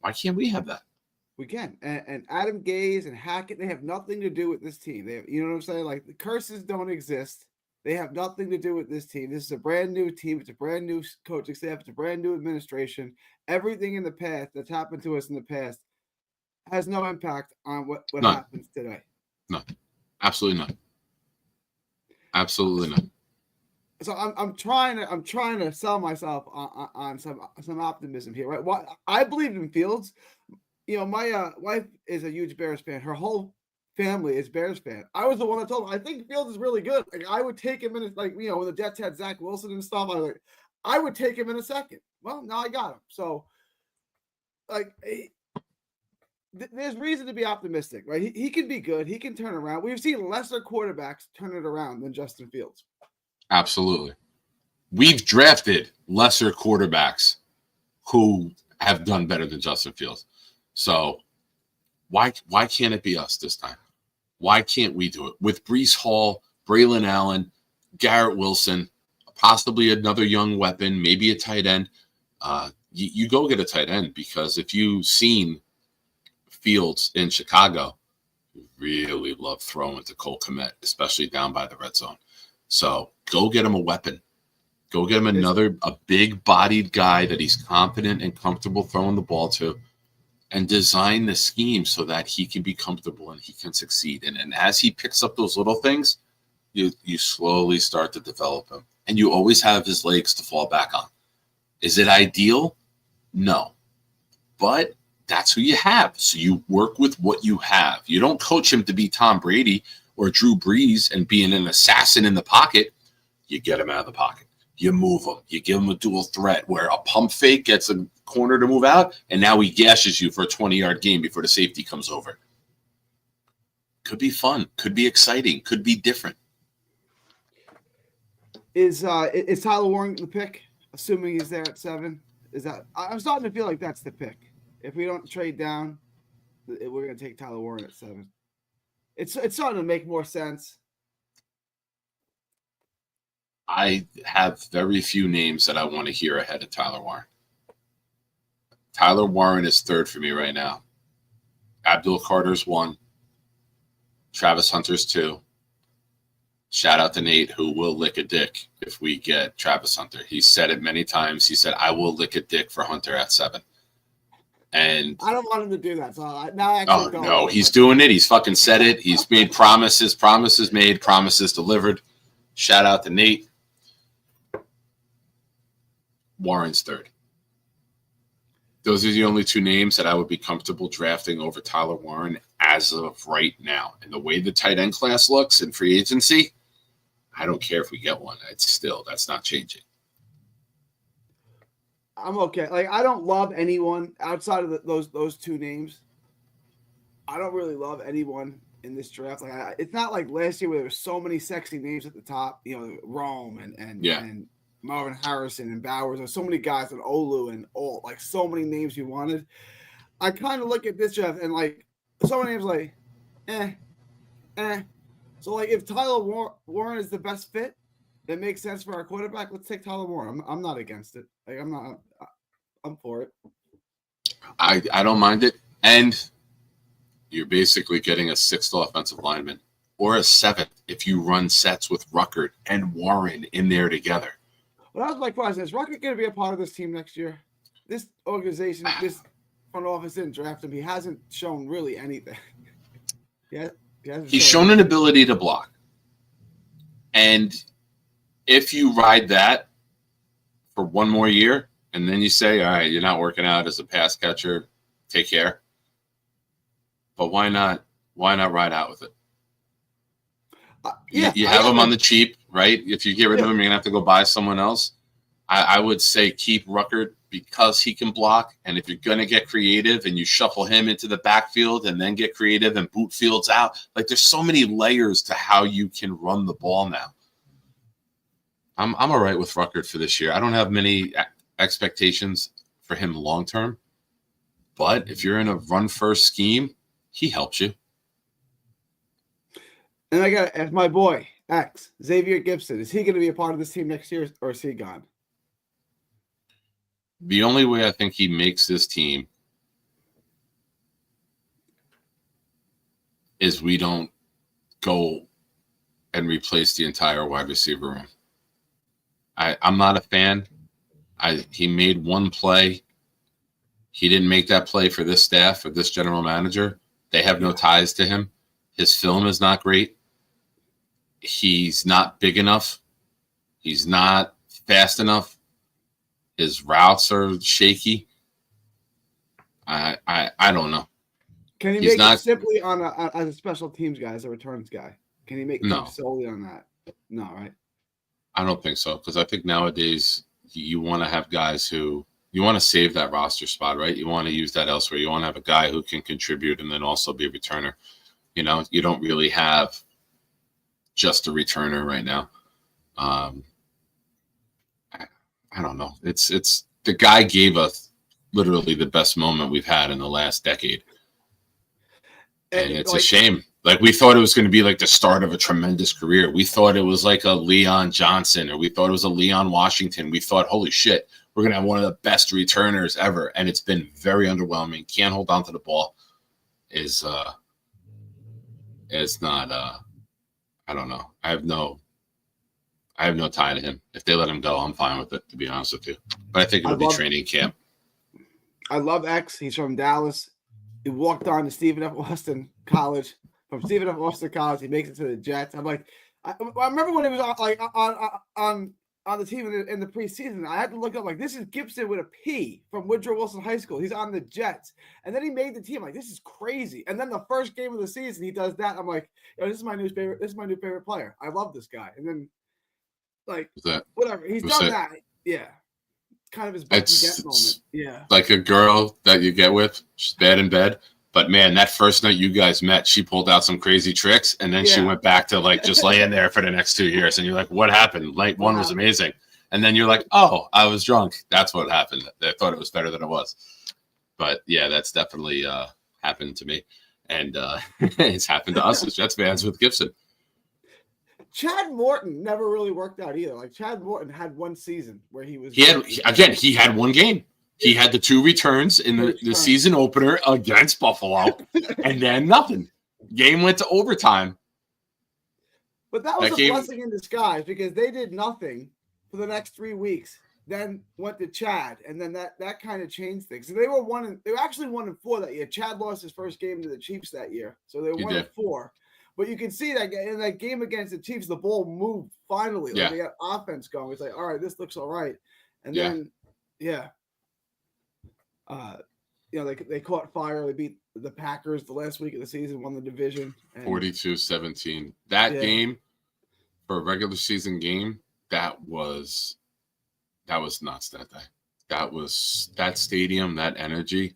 Why can't we have that? We can. And Adam Gase and Hackett, they have nothing to do with this team. You know what I'm saying? Like, the curses don't exist. They have nothing to do with this team. This is a brand new team. It's a brand new coaching staff. It's a brand new administration. Everything in the past that's happened to us in the past has no impact on what happens today. None. Absolutely none. Absolutely none. So I'm trying to sell myself on some optimism here, right? What I believe in Fields. You know, my wife is a huge Bears fan. Her whole family is Bears fan. I was the one that told her I think Fields is really good. Like, I would take him in, when the Jets had Zach Wilson and stuff. I would take him in a second. Well, now I got him. So, there's reason to be optimistic, right? He can be good. He can turn around. We've seen lesser quarterbacks turn it around than Justin Fields. Absolutely. We've drafted lesser quarterbacks who have done better than Justin Fields. So why can't it be us this time? Why can't we do it? With Breece Hall, Braylon Allen, Garrett Wilson, possibly another young weapon, maybe a tight end. You go get a tight end, because if you've seen Fields in Chicago, really love throwing to Cole Kmet, especially down by the red zone. So go get him a weapon. Go get him a big-bodied guy that he's confident and comfortable throwing the ball to, and design the scheme so that he can be comfortable and he can succeed. And as he picks up those little things, you slowly start to develop him. And you always have his legs to fall back on. Is it ideal? No. But that's who you have. So you work with what you have. You don't coach him to be Tom Brady or Drew Brees and being an assassin in the pocket. You get him out of the pocket. You move him. You give him a dual threat where a pump fake gets a corner to move out, and now he gashes you for a 20-yard game before the safety comes over. Could be fun. Could be exciting. Could be different. Is Tyler Warren the pick, assuming he's there at 7? I'm starting to feel like that's the pick. If we don't trade down, we're going to take Tyler Warren at 7. It's starting to make more sense. I have very few names that I want to hear ahead of Tyler Warren. Tyler Warren is 3rd for me right now. Abdul Carter's 1. Travis Hunter's 2. Shout out to Nate, who will lick a dick if we get Travis Hunter. He said it many times. He said, I will lick a dick for Hunter at 7. And I don't want him to do that. So now I actually don't. No, he's doing it. He's fucking said it. He's made promises made, promises delivered. Shout out to Nate. Warren's 3rd. Those are the only 2 names that I would be comfortable drafting over Tyler Warren as of right now. And the way the tight end class looks in free agency, I don't care if we get one. That's not changing. I'm okay. Like, I don't love anyone outside of those 2 names. I don't really love anyone in this draft. Like, it's not like last year where there were so many sexy names at the top. Rome and Marvin Harrison and Bowers. There's so many guys, and Olu and all, like, so many names you wanted. I kind of look at this draft and, like, so many names like, So, like, if Tyler Warren is the best fit, that makes sense for our quarterback, let's take Tyler Warren. I'm not against it. Like, I'm for it. I don't mind it. And you're basically getting a 6th offensive lineman or a 7th if you run sets with Ruckert and Warren in there together. Well, that was my question. Is Ruckert going to be a part of this team next year? This organization, this front office didn't draft him. He hasn't shown really anything. He's shown an ability to block. And if you ride that for one more year and then you say, all right, you're not working out as a pass catcher, take care. But why not ride out with it? You have him on the cheap, right? If you get rid of him, you're going to have to go buy someone else. I would say keep Ruckert because he can block. And if you're going to get creative and you shuffle him into the backfield and then get creative and boot Fields out, like there's so many layers to how you can run the ball now. I'm all right with Ruckert for this year. I don't have many expectations for him long term, but if you're in a run first scheme, he helps you. And I got to ask my boy, X, Xavier Gibson. Is he going to be a part of this team next year, or is he gone? The only way I think he makes this team is we don't go and replace the entire wide receiver room. I'm not a fan. He made one play. He didn't make that play for this staff or this general manager. They have no ties to him. His film is not great. He's not big enough. He's not fast enough. His routes are shaky. I don't know. Can he make it simply on as a special teams guy, as a returns guy? Can he make it solely on that? No, right? I don't think so, because I think nowadays you want to have guys who you want to save that roster spot, right? You want to use that elsewhere. You want to have a guy who can contribute and then also be a returner. You know, you don't really have just a returner right now. I don't know. It's the guy gave us literally the best moment we've had in the last decade. And it's a shame. Like, we thought it was going to be like the start of a tremendous career. We thought it was like a Leon Johnson, or we thought it was a Leon Washington. We thought, holy shit, we're going to have one of the best returners ever. And it's been very underwhelming. Can't hold on to the ball. Is not, I don't know. I have no tie to him. If they let him go, I'm fine with it, to be honest with you. But I think it'll be training camp. I love X. He's from Dallas. He walked on to Stephen F. Austin College. From Stephen F. Austin College, he makes it to the Jets. I'm like, I remember when he was on the team in the preseason. I had to look up, like, this is Gibson with a P from Woodrow Wilson High School. He's on the Jets, and then he made the team. Like, this is crazy. And then the first game of the season, he does that. I'm like, yo, this is my new favorite player. I love this guy. And then, like, whatever, he's done that. Yeah, kind of his best moment. Yeah, like a girl that you get with, she's bad in bed. But man, that first night you guys met, she pulled out some crazy tricks, and then she went back to like just laying there for the next 2 years. And you're like, what happened? Night one was amazing. And then you're like, oh, I was drunk. That's what happened. I thought it was better than it was. But yeah, that's definitely happened to me. And it's happened to us as Jets fans with Gibson. Chad Morton never really worked out either. Like, Chad Morton had one season where he had one game. He had the 2 returns in the season opener against Buffalo, and then nothing. Game went to overtime. But that was a blessing in disguise, because they did nothing for the next 3 weeks, then went to Chad, and then that kind of changed things. So they were actually 1-4 that year. Chad lost his first game to the Chiefs that year, so they were 1-4. But you can see that in that game against the Chiefs, the ball moved finally. Like, they got offense going. It's like, all right, this looks all right. And then, they caught fire. They beat the Packers the last week of the season, won the division. 42-17. That game, for a regular season game, that was nuts that day. That stadium, that energy.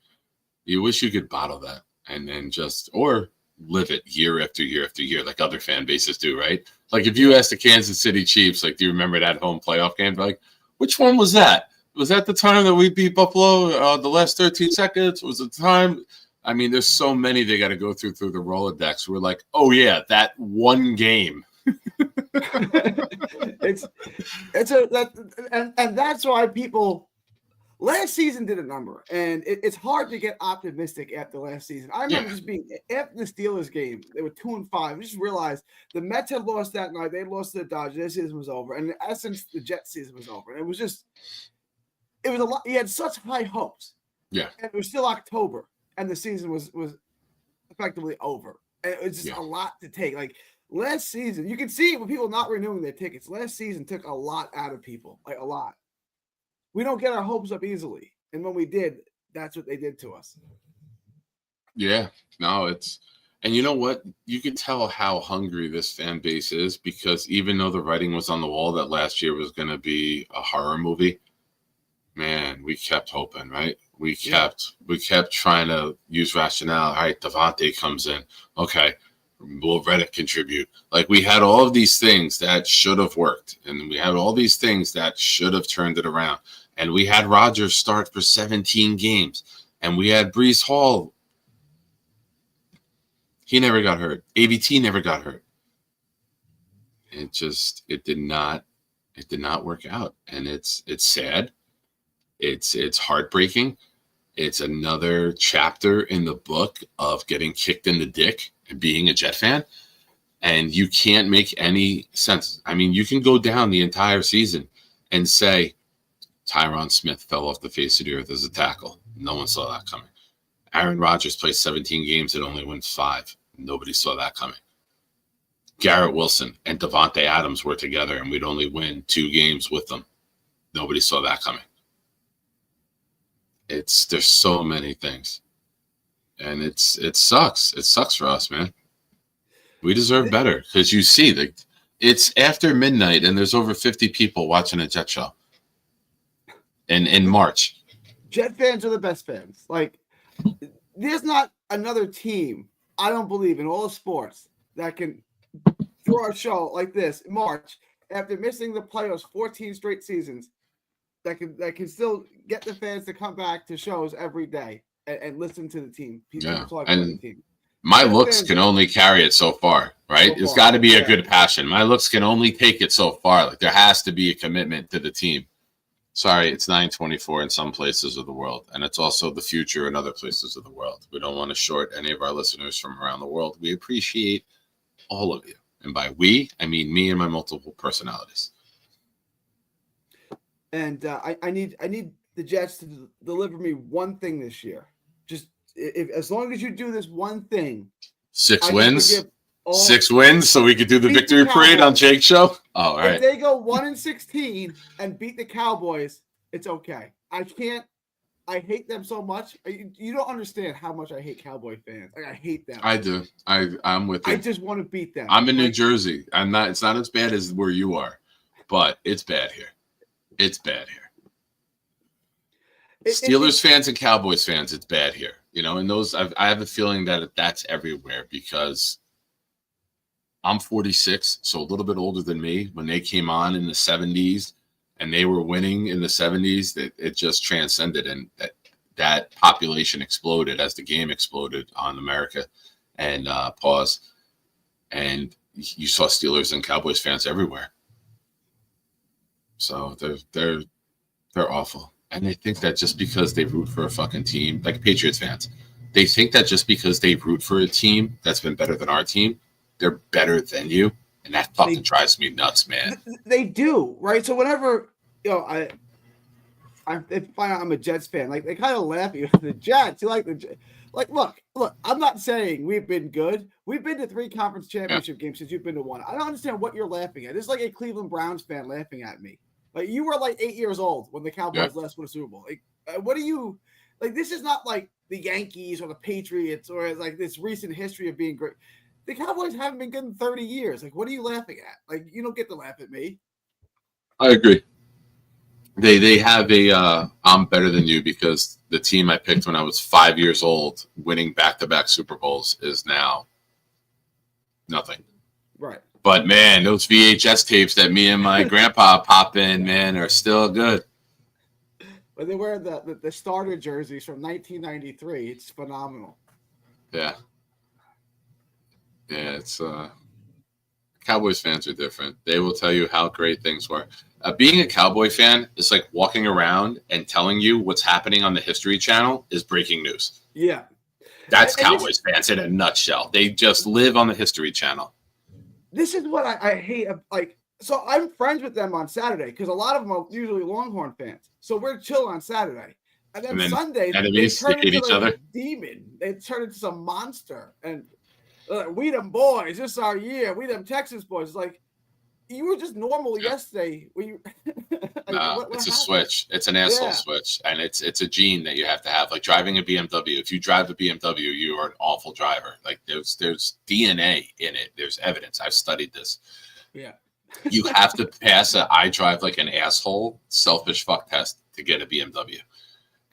You wish you could bottle that and then or live it year after year after year, like other fan bases do, right? Like, if you ask the Kansas City Chiefs, like, do you remember that home playoff game? They're like, which one was that? Was that the time that we beat Buffalo? The last 13 seconds was the time. I mean, there's so many they got to go through the Rolodex. We're like, oh yeah, that one game. and that's why people last season did a number, and it's hard to get optimistic after last season. I remember just being after the Steelers game, they were 2-5. I just realized the Mets had lost that night. They lost to the Dodgers. Their season was over, and in essence, the Jets season was over. And it was a lot. You had such high hopes. Yeah, and it was still October, and the season was effectively over. And it was just a lot to take. Like, last season, you can see when people not renewing their tickets. Last season took a lot out of people, like a lot. We don't get our hopes up easily. And when we did, that's what they did to us. Yeah, no, and you know what? You can tell how hungry this fan base is, because even though the writing was on the wall that last year was going to be a horror movie, man, we kept hoping, right? We kept trying to use rationale. All right, Devontae comes in. Okay, will Reddick contribute? Like, we had all of these things that should have worked, and we had all these things that should have turned it around. And we had Rodgers start for 17 games, and we had Breece Hall. He never got hurt. ABT never got hurt. It did not work out, and it's sad. It's heartbreaking. It's another chapter in the book of getting kicked in the dick and being a Jet fan, and you can't make any sense. I mean, you can go down the entire season and say Tyron Smith fell off the face of the earth as a tackle. No one saw that coming. Aaron Rodgers plays 17 games and only wins 5. Nobody saw that coming. Garrett Wilson and Devontae Adams were together, and we'd only win 2 games with them. Nobody saw that coming. There's so many things, and it sucks. It sucks for us, man. We deserve better, because you see it's after midnight, and there's over 50 people watching a Jet show. In March. Jet fans are the best fans. Like, there's not another team, I don't believe, in all of sports that can throw a show like this in March after missing the playoffs 14 straight seasons, that can still get the fans to come back to shows every day and listen to the team. People talk about the team. My looks can only carry it so far, right? It's got to be a good passion. My looks can only take it so far. Like, there has to be a commitment to the team. Sorry, it's 9:24 in some places of the world, and it's also the future in other places of the world. We don't want to short any of our listeners from around the world. We appreciate all of you. And by we, I mean me and my multiple personalities. And I need the Jets to deliver me one thing this year. Just as long as you do this one thing. 6 wins. 6 wins, so we could do the victory parade on Jake's show. Oh, all right. If they go 1-16 and beat the Cowboys, it's okay. I hate them so much. You don't understand how much I hate Cowboy fans. Like, I hate them. I do. I'm with you. I just want to beat them. I'm in New Jersey. It's not as bad as where you are, but it's bad here. It's bad here. Steelers fans and Cowboys fans, it's bad here. You know, and those I have a feeling that that's everywhere, because I'm 46, so a little bit older than me. When they came on in the 70s and they were winning in the 70s, it just transcended, and that population exploded as the game exploded on America. And and you saw Steelers and Cowboys fans everywhere. So they're awful. And they think that just because they root for a fucking team, like Patriots fans, they think that just because they root for a team that's been better than our team, they're better than you. And that fucking drives me nuts, man. They do, right? So whenever, I find out I'm a Jets fan, like, they kind of laugh at you. The Jets, you like the Jets. Like, look, I'm not saying we've been good. We've been to 3 conference championship games since you've been to 1. I don't understand what you're laughing at. It's like a Cleveland Browns fan laughing at me. Like, you were like 8 years old when the Cowboys last won a Super Bowl. Like, what are you like? This is not like the Yankees or the Patriots or like this recent history of being great. The Cowboys haven't been good in 30 years. Like, what are you laughing at? Like, you don't get to laugh at me. I agree. They have a I'm better than you, because the team I picked when I was 5 years old, winning back-to-back Super Bowls, is now nothing. Right. But, man, those VHS tapes that me and my grandpa pop in, man, are still good. But they wear the starter jerseys from 1993. It's phenomenal. Yeah. Yeah, it's Cowboys fans are different. They will tell you how great things were. Being a Cowboy fan is like walking around and telling you what's happening on the History Channel is breaking news. Yeah. That's Cowboys fans in a nutshell. They just live on the History Channel. This is what I hate. Like, so I'm friends with them on Saturday because a lot of them are usually Longhorn fans. So we're chill on Saturday. And then Sunday, they turn into each other. Demon. They turn into some monster. And we them boys, this is our year. We them Texas boys. It's like, you were just normal yesterday. No, it's a switch. It's an asshole switch. And it's a gene that you have to have. Like driving a BMW. If you drive a BMW, you are an awful driver. Like there's DNA in it. There's evidence. I've studied this. Yeah. You have to pass I drive like an asshole selfish fuck test to get a BMW.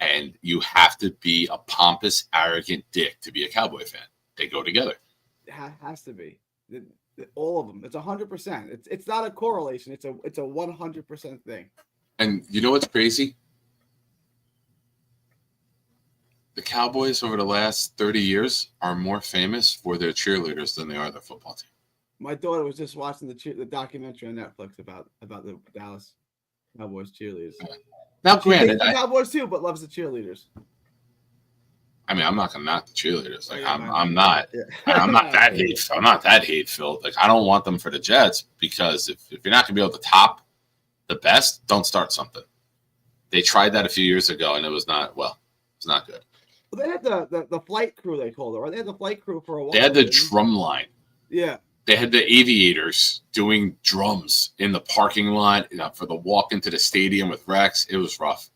And you have to be a pompous, arrogant dick to be a Cowboy fan. They go together. It has to be. All of them. It's 100%. It's not a correlation. It's a 100% thing. And you know what's crazy? The Cowboys over the last 30 years are more famous for their cheerleaders than they are their football team. My daughter was just watching the documentary on Netflix about the Dallas Cowboys cheerleaders. Now, She hates granted, the Cowboys too, but loves the cheerleaders. I mean, I'm not gonna knock the cheerleaders. Like, Yeah, I'm not that hate. I'm not that hate-filled. Like, I don't want them for the Jets because if you're not gonna be able to top the best, don't start something. They tried that a few years ago, and it was not good. Well, they had the flight crew, they called it, right? They had the flight crew for a while. They had the didn't they? drum line. Yeah. They had the aviators doing drums in the parking lot for the walk into the stadium with Rex. It was rough.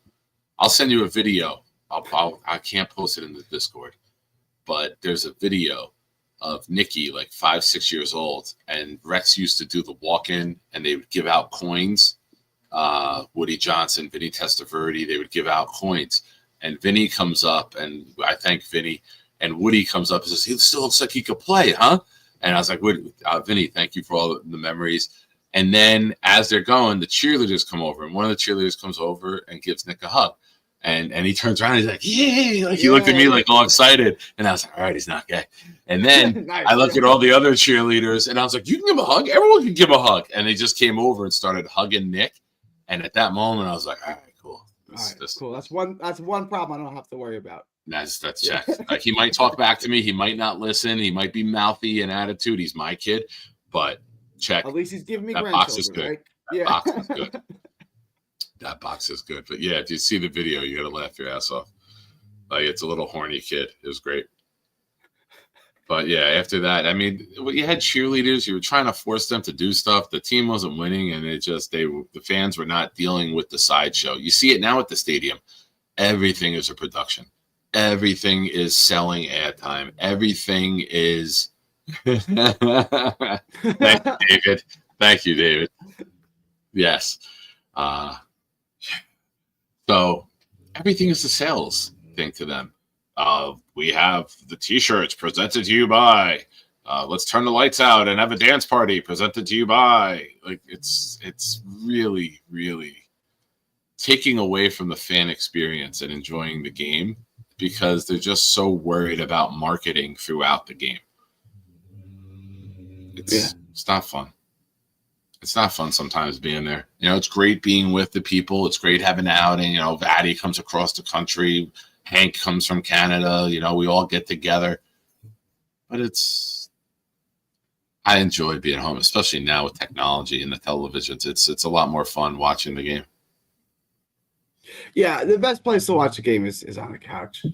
I'll send you a video. I can't post it in the Discord, but there's a video of Nikki, like 5-6 years old, and Rex used to do the walk-in, and they would give out coins. Woody Johnson, Vinny Testaverde, they would give out coins, and Vinny comes up, and I thank Vinny, and Woody comes up and says, "He still looks like he could play, huh?" And I was like, Vinny, thank you for all the memories. And then as they're going, the cheerleaders come over, and one of the cheerleaders comes over and gives Nick a hug. And he turns around and he's like, "Yay!" Like, he looked at me like all excited. And I was like, all right, he's not gay. And then Nice. I looked at all the other cheerleaders and I was like, you can give him a hug. Everyone can give a hug. And they just came over and started hugging Nick. And at that moment, I was like, all right, cool. Cool. That's one problem I don't have to worry about. That's checked. Like, he might talk back to me. He might not listen. He might be mouthy in attitude. He's my kid. But check. At least he's giving me That grandchildren. box is good. Right? That Yeah. box is good. That box is good. But yeah, if you see the video, you got to laugh your ass off. Like, it's a little horny kid. It was great. But yeah, after that, I mean, you had cheerleaders. You were trying to force them to do stuff. The team wasn't winning, and the fans were not dealing with the sideshow. You see it now at the stadium. Everything is a production. Everything is selling ad time. Everything is. Thank you, David. Thank you, David. Yes. So everything is a sales thing to them. We have the T-shirts presented to you by. Let's turn the lights out and have a dance party presented to you by. Like, it's really, really taking away from the fan experience and enjoying the game because they're just so worried about marketing throughout the game. It's not fun. It's not fun sometimes being there. It's great being with the people. It's great having an outing. Vaddy comes across the country. Hank comes from Canada. We all get together. But I enjoy being home, especially now with technology and the televisions. It's a lot more fun watching the game. Yeah, the best place to watch a game is on the couch.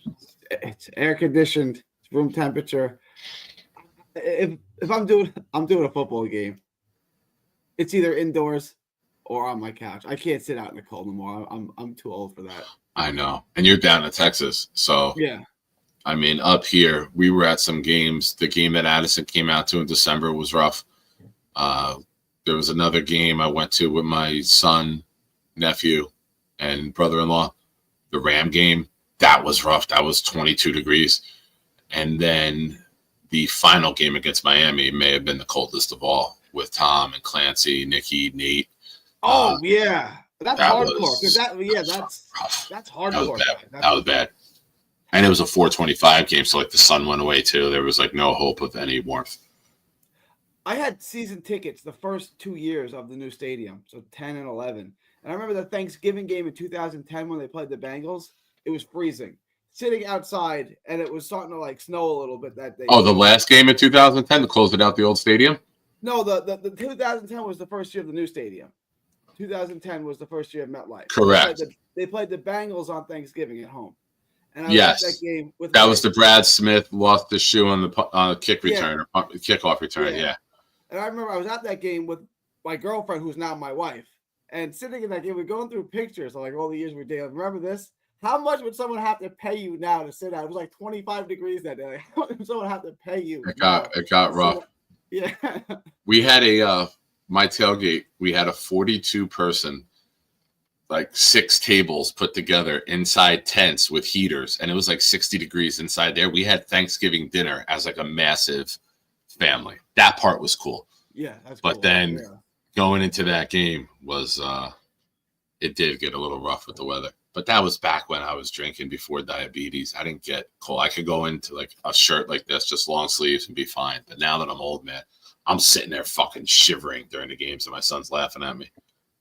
It's air conditioned, it's room temperature. If I'm doing a football game, it's either indoors or on my couch. I can't sit out in the cold anymore. I'm too old for that. I know. And you're down in Texas. So, yeah. I mean, up here, we were at some games. The game that Addison came out to in December was rough. There was another game I went to with my son, nephew, and brother-in-law. The Ram game, that was rough. That was 22 degrees. And then the final game against Miami may have been the coldest of all with Tom and Clancy, Nikki, Nate. Oh, yeah. That's hardcore. Rough. That's hardcore. That was bad. And it was a 4:25 game, so like the sun went away too. There was like no hope of any warmth. I had season tickets the first 2 years of the new stadium, so 10 and 11. And I remember the Thanksgiving game in 2010 when they played the Bengals. It was freezing. Sitting outside, and it was starting to like snow a little bit that day. Oh, the last game in 2010 to close it out the old stadium? No, the 2010 was the first year of the new stadium. 2010 was the first year of MetLife. Correct. They played the Bengals on Thanksgiving at home. And I yes, that game with that was the Brad Smith lost the shoe on the kick return or kickoff return. Yeah. And I remember I was at that game with my girlfriend, who's now my wife, and sitting in that game, we're going through pictures of like all the years we dated. Remember this? How much would someone have to pay you now to sit out? It was like 25 degrees that day. Like, how much would someone have to pay you? It got rough. Yeah. We had my tailgate. We had a 42-person like 6 tables put together inside tents with heaters, and it was like 60 degrees inside there. We had Thanksgiving dinner as like a massive family. That part was cool. Yeah, that's But cool. then Yeah. going into that game was it did get a little rough with the weather. But that was back when I was drinking before diabetes. I didn't get cold. I could go into like a shirt like this, just long sleeves, and be fine. But now that I'm old, man, I'm sitting there fucking shivering during the games, and my son's laughing at me.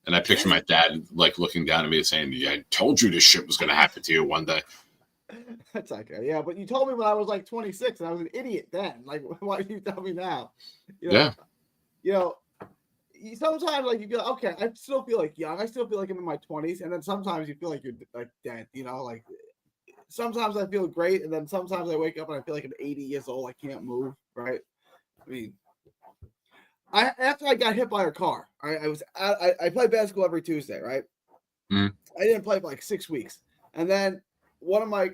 And I picture my dad like looking down at me and saying, "Yeah, I told you this shit was going to happen to you one day." That's okay. Yeah, but you told me when I was like 26, and I was an idiot then. Like, why do you tell me now? You know, Yeah. You know, sometimes like you feel okay. I still feel like young. I still feel like I'm in my 20s, and then sometimes you feel like you're like dead. You know, like sometimes I feel great, and then sometimes I wake up and I feel like I'm 80 years old. I can't move. Right? I mean, after I got hit by a car, I play basketball every Tuesday, right? Mhm. I didn't play for like 6 weeks, and then one of my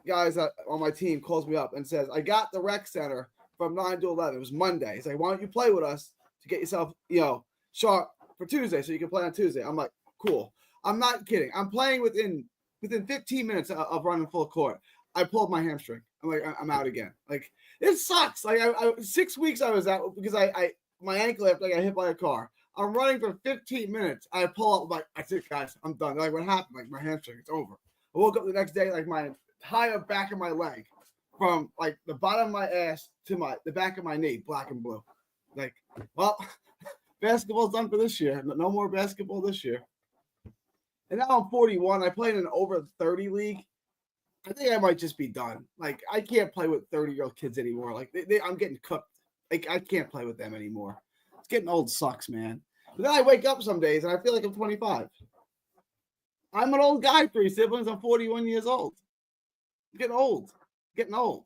guys on my team calls me up and says, "I got the rec center from 9 to 11. It was Monday. He's like, why don't you play with us to get yourself, sharp for Tuesday so you can play on Tuesday?" I'm like, cool. I'm not kidding. I'm playing within 15 minutes of running full court. I pulled my hamstring. I'm like, I'm out again. Like, it sucks. Like, 6 weeks I was out because my ankle after I got hit by a car. I'm running for 15 minutes. I pull up, I'm like, that's it, guys. I'm done. They're like, what happened? Like, my hamstring, it's over. I woke up the next day, like, my entire back of my leg, from like the bottom of my ass to the back of my knee, black and blue. Like, well, basketball's done for this year. No more basketball this year. And now I'm 41. I played in an over 30 league. I think I might just be done. Like, I can't play with 30-year-old kids anymore. Like, I'm getting cooked. Like, I can't play with them anymore. It's getting old sucks, man. But then I wake up some days and I feel like I'm 25. I'm an old guy, 3 siblings. I'm 41 years old. I'm getting old. Getting old.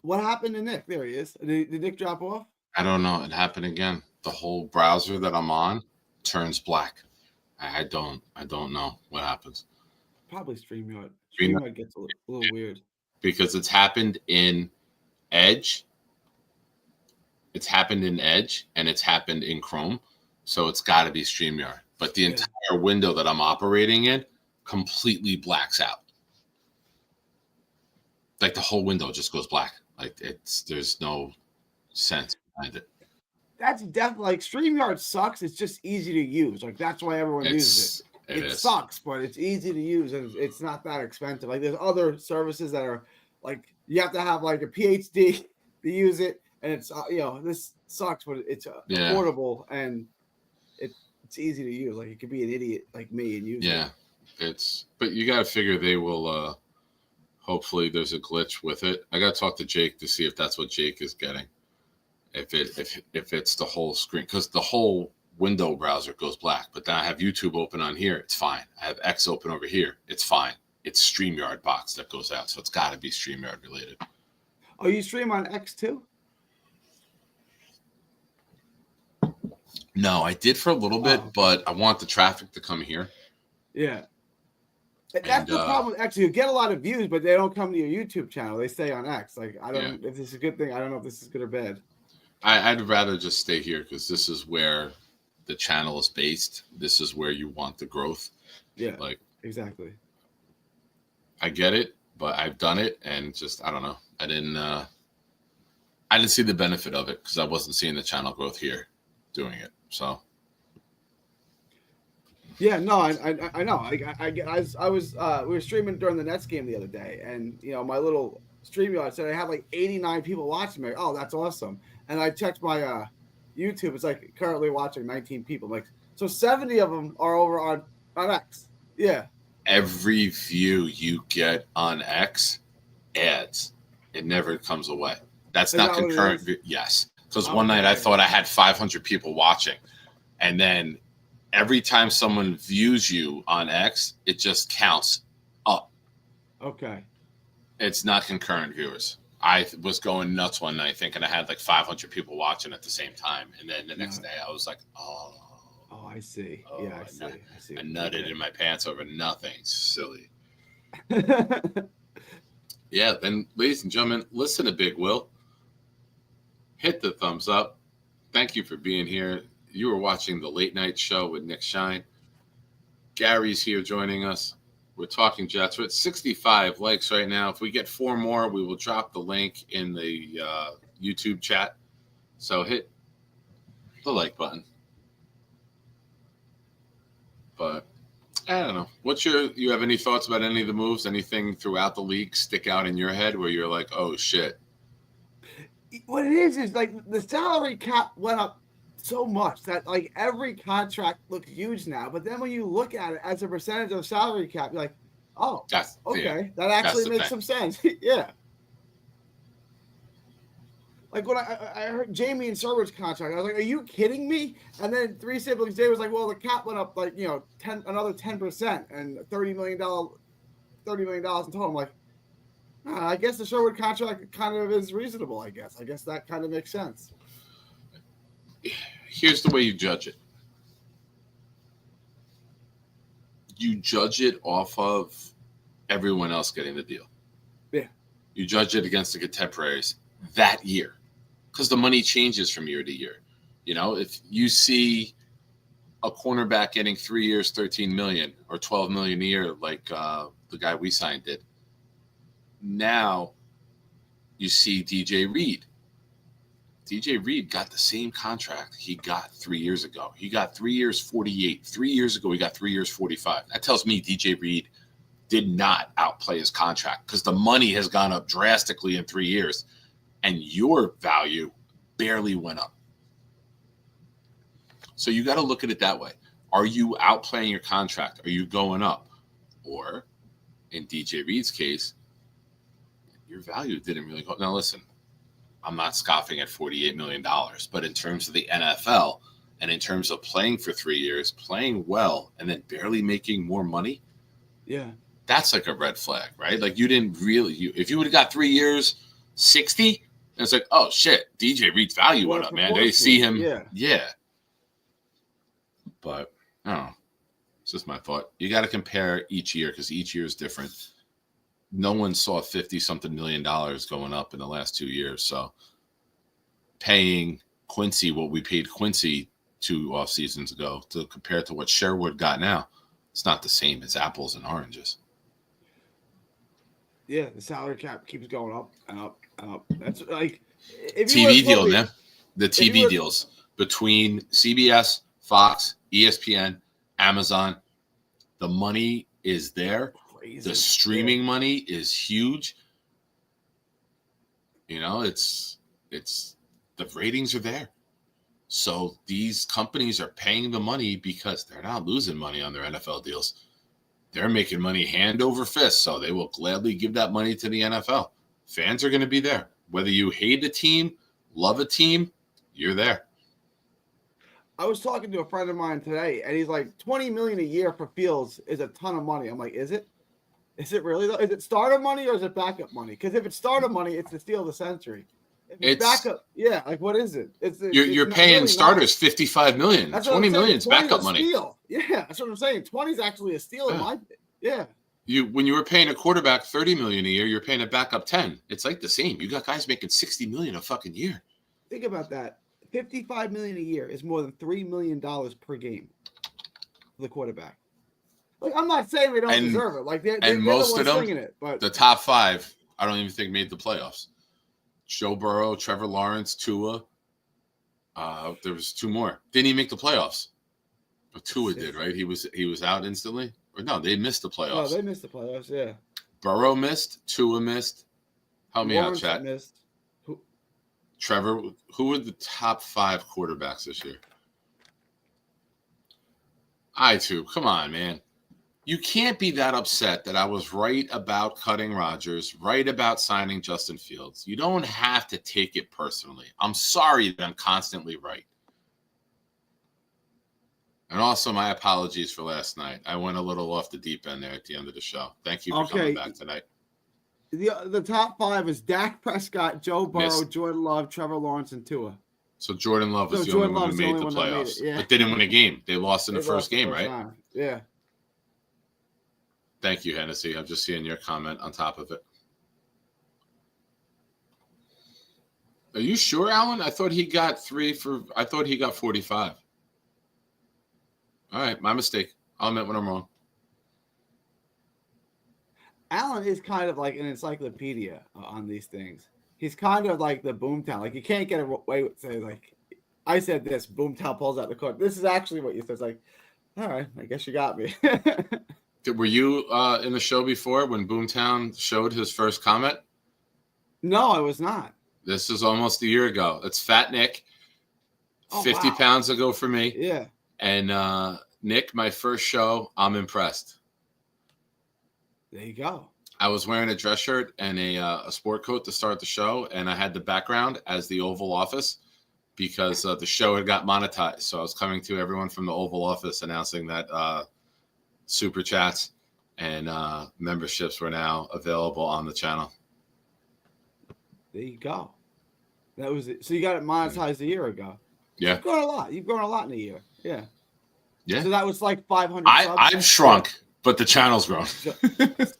What happened to Nick? There he is. Did Nick drop off? I don't know. It happened again. The whole browser that I'm on turns black. I don't know what happens. Probably StreamYard. StreamYard. StreamYard gets a little weird. Because it's happened in Edge. It's happened in Edge and it's happened in Chrome. So it's got to be StreamYard. But the entire window that I'm operating in completely blacks out. Like the whole window just goes black. Like there's no sense behind it. That's definitely like StreamYard sucks. It's just easy to use. Like that's why everyone uses it. It sucks, but it's easy to use and it's not that expensive. Like there's other services that are like you have to have like a PhD to use it, and it's this sucks, but it's affordable and it's easy to use. Like you could be an idiot like me and use it. Yeah, but you got to figure they will. Hopefully, there's a glitch with it. I got to talk to Jake to see if that's what Jake is getting. If it's the whole screen, because the whole window browser goes black. But then I have YouTube open on here, it's fine. I have X open over here, it's fine. It's StreamYard box that goes out, so it's got to be StreamYard related. Oh, you stream on X too? No, I did for a little bit, but I want the traffic to come here. Yeah. That's the problem with X. You get a lot of views, but they don't come to your YouTube channel. They stay on X. Like, I don't know if this is a good thing. I don't know if this is good or bad. I'd rather just stay here because this is where the channel is based. This is where you want the growth. Yeah, like exactly. I get it, but I've done it, and just I don't know. I didn't see the benefit of it because I wasn't seeing the channel growth here doing it. So. Yeah, no, I know. We were streaming during the Nets game the other day, and my little StreamYard said I had like 89 people watching me. Oh, that's awesome! And I checked my YouTube. It's like currently watching 19 people. Like, so 70 of them are over on X. Yeah. Every view you get on X, ads. It never comes away. That's not concurrent. Yes, because one night I thought I had 500 people watching, and then. Every time someone views you on X, it just counts up. Okay. It's not concurrent viewers. I was going nuts one night thinking I had like 500 people watching at the same time. And then the next day I was like, oh, I see. Oh, yeah, I see. I nutted in my pants over nothing. Silly. Yeah, then ladies and gentlemen, listen to Big Will. Hit the thumbs up. Thank you for being here. You were watching the late night show with Nick Shine. Gary's here joining us. We're talking Jets. We're at 65 likes right now. If we get 4 more, we will drop the link in the YouTube chat. So hit the like button. But I don't know. You have any thoughts about any of the moves? Anything throughout the league stick out in your head where you're like, oh shit? What it is like the salary cap went up so much that like every contract looks huge now. But then when you look at it as a percentage of salary cap, you're like, oh, okay, that actually makes some sense. Yeah. Like when I heard Jamie and Serber's contract, I was like, are you kidding me? And then Three Siblings Day was like, well, the cap went up like, another 10% and $30 million in total. I'm like, I guess the Sherwood contract kind of is reasonable, I guess. I guess that kind of makes sense. Here's the way you judge it. You judge it off of everyone else getting the deal. Yeah. You judge it against the contemporaries that year because the money changes from year to year. If you see a cornerback getting 3 years, $13 million or $12 million a year, like the guy we signed did, now you see DJ Reed. DJ Reed got the same contract he got 3 years ago. He got 3 years, 48. 3 years ago, he got 3 years, 45. That tells me DJ Reed did not outplay his contract because the money has gone up drastically in 3 years, and your value barely went up. So you got to look at it that way. Are you outplaying your contract? Are you going up? Or in DJ Reed's case, your value didn't really go. Now, listen, I'm not scoffing at $48 million, but in terms of the NFL and in terms of playing for 3 years, playing well, and then barely making more money, yeah, that's like a red flag, right? Like you didn't really, if you would have got 3 years, 60, and it's like, oh shit, DJ Reed's value went up, man. They see him. Yeah. But I don't know. It's just my thought. You got to compare each year because each year is different. No one saw $50-something million going up in the last 2 years. So paying Quincy what we paid Quincy 2 off seasons ago to compare to what Sherwood got now, it's not the same. It's apples and oranges. Yeah, the salary cap keeps going up and up and up. That's like TV deal, man. The TV deals between CBS, Fox, ESPN, Amazon. The money is there. Crazy. The streaming money is huge. It's the ratings are there. So these companies are paying the money because they're not losing money on their NFL deals. They're making money hand over fist, so they will gladly give that money to the NFL. Fans are going to be there. Whether you hate a team, love a team, you're there. I was talking to a friend of mine today, and he's like, $20 million a year for Fields is a ton of money. I'm like, is it? Is it really though? Is it starter money or is it backup money? Because if it's starter money, it's the steal of the century. If it's backup, yeah. Like what is it? You're paying really starters $55 million. That's $20 million is backup money. Steal. Yeah, that's what I'm saying. 20 is actually a steal in my. Yeah. When you were paying a quarterback $30 million a year, you're paying a backup 10. It's like the same. You got guys making $60 million a fucking year. Think about that. $55 million a year is more than $3 million per game for the quarterback. Like I'm not saying they don't deserve it. Like they're most the ones of them, it, but the top 5, I don't even think made the playoffs. Joe Burrow, Trevor Lawrence, Tua. There was 2 more. Didn't even make the playoffs. But Tua did, right? He was out instantly. Or no, they missed the playoffs. No, they missed the playoffs. Yeah. Burrow missed. Tua missed. Help me out, chat. Missed. Trevor, who were the top 5 quarterbacks this year? Come on, man. You can't be that upset that I was right about cutting Rodgers, right about signing Justin Fields. You don't have to take it personally. I'm sorry that I'm constantly right. And also my apologies for last night. I went a little off the deep end there at the end of the show. Thank you for coming back tonight. The top 5 is Dak Prescott, Joe Burrow, Jordan Love, Trevor Lawrence, and Tua. So Jordan Love was the only one who made the playoffs. But they didn't win a game. They lost in the first game, right? Yeah. Thank you, Hennessy. I'm just seeing your comment on top of it. Are you sure, Alan? I thought he got 45. All right, my mistake. I'll admit when I'm wrong. Alan is kind of like an encyclopedia on these things. He's kind of like the Boomtown. Like you can't get away with saying like, I said this. Boomtown pulls out the card. This is actually what you said. It's like, all right, I guess you got me. Were you in the show before when Boomtown showed his first comment? No, I was not. This is almost a year ago. It's Fat Nick. 50 wow. pounds ago for me. Yeah. And Nick, my first show, I'm impressed. There you go. I was wearing a dress shirt and a sport coat to start the show, and I had the background as the Oval Office because the show had got monetized. So I was coming to everyone from the Oval Office announcing that super chats and memberships were now available on the channel. There you go. That was it. So you got it monetized a year ago. Yeah. You've grown a lot. You've grown a lot in a year. Yeah. Yeah. So that was like 500. I've shrunk, but the channel's grown. It's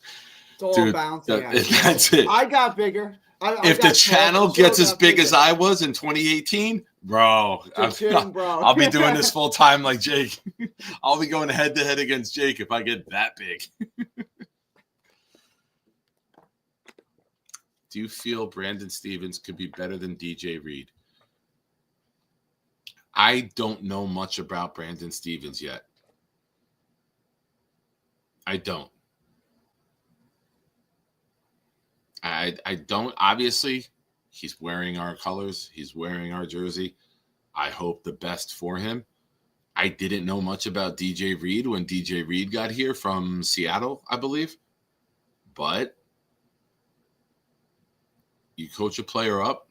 all Dude, bouncing. that's it. I got bigger. If the channel gets as big as I was in 2018, bro, I'll be doing this full time like Jake. I'll be going head to head against Jake if I get that big. Do you feel Brandon Stevens could be better than DJ Reed? I don't know much about Brandon Stevens yet. I don't. I don't. Obviously, he's wearing our colors. He's wearing our jersey. I hope the best for him. I didn't know much about DJ Reed when DJ Reed got here from Seattle, I believe. But you coach a player up.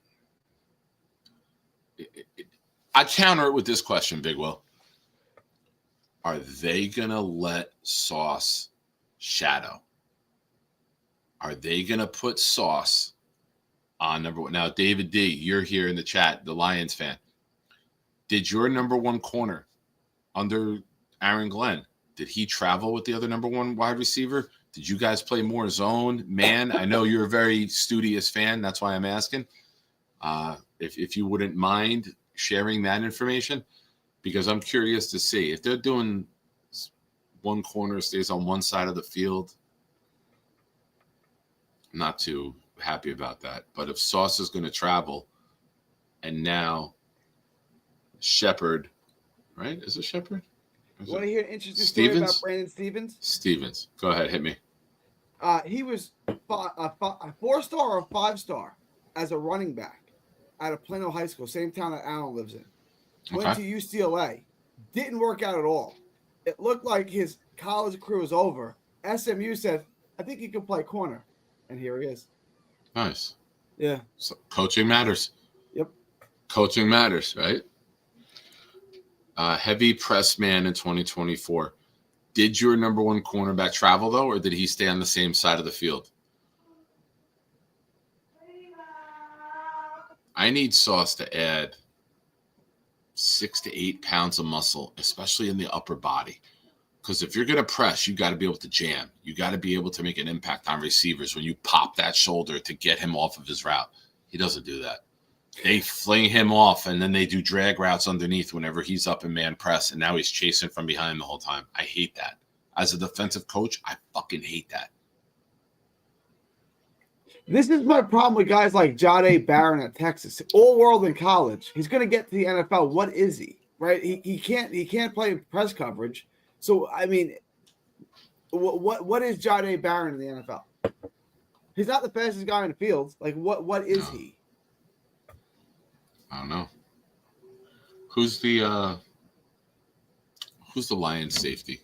I counter it with this question, Big Will. Are they going to let Sauce shadow? Are they going to put Sauce on number one? Now, David D., you're here in the chat, the Lions fan. Did your number one corner under Aaron Glenn, did he travel with the other number one wide receiver? Did you guys play more zone, man? I know you're a very studious fan. That's why I'm asking. If you wouldn't mind sharing that information, because I'm curious to see if they're doing one corner stays on one side of the field. I'm not too happy about that. But if Sauce is going to travel, and now Shepard, right? Is it Shepard? You want to hear an interesting story about Brandon Stevens? Stevens. Go ahead. Hit me. He was a 4-star or a 5-star as a running back out of Plano High School, same town that Allen lives in. Went to UCLA. Didn't work out at all. It looked like his college career was over. SMU said, I think he could play corner. And here he is. Nice. Yeah. So coaching matters. Yep. Coaching matters, right? Heavy press man in 2024. Did your number one cornerback travel, though, or did he stay on the same side of the field? I need Sauce to add 6 to 8 pounds of muscle, especially in the upper body. Because if you're going to press, you got to be able to jam. You got to be able to make an impact on receivers when you pop that shoulder to get him off of his route. He doesn't do that. They fling him off, and then they do drag routes underneath whenever he's up in man press, and now he's chasing from behind the whole time. I hate that. As a defensive coach, I fucking hate that. This is my problem with guys like Jahdae Barron at Texas. All world in college. He's going to get to the NFL. What is he? Right? He can't play press coverage. So, I mean, what is Jahdae Barron in the NFL? He's not the fastest guy in the field. Like, what is he? I don't know. Who's the Lions safety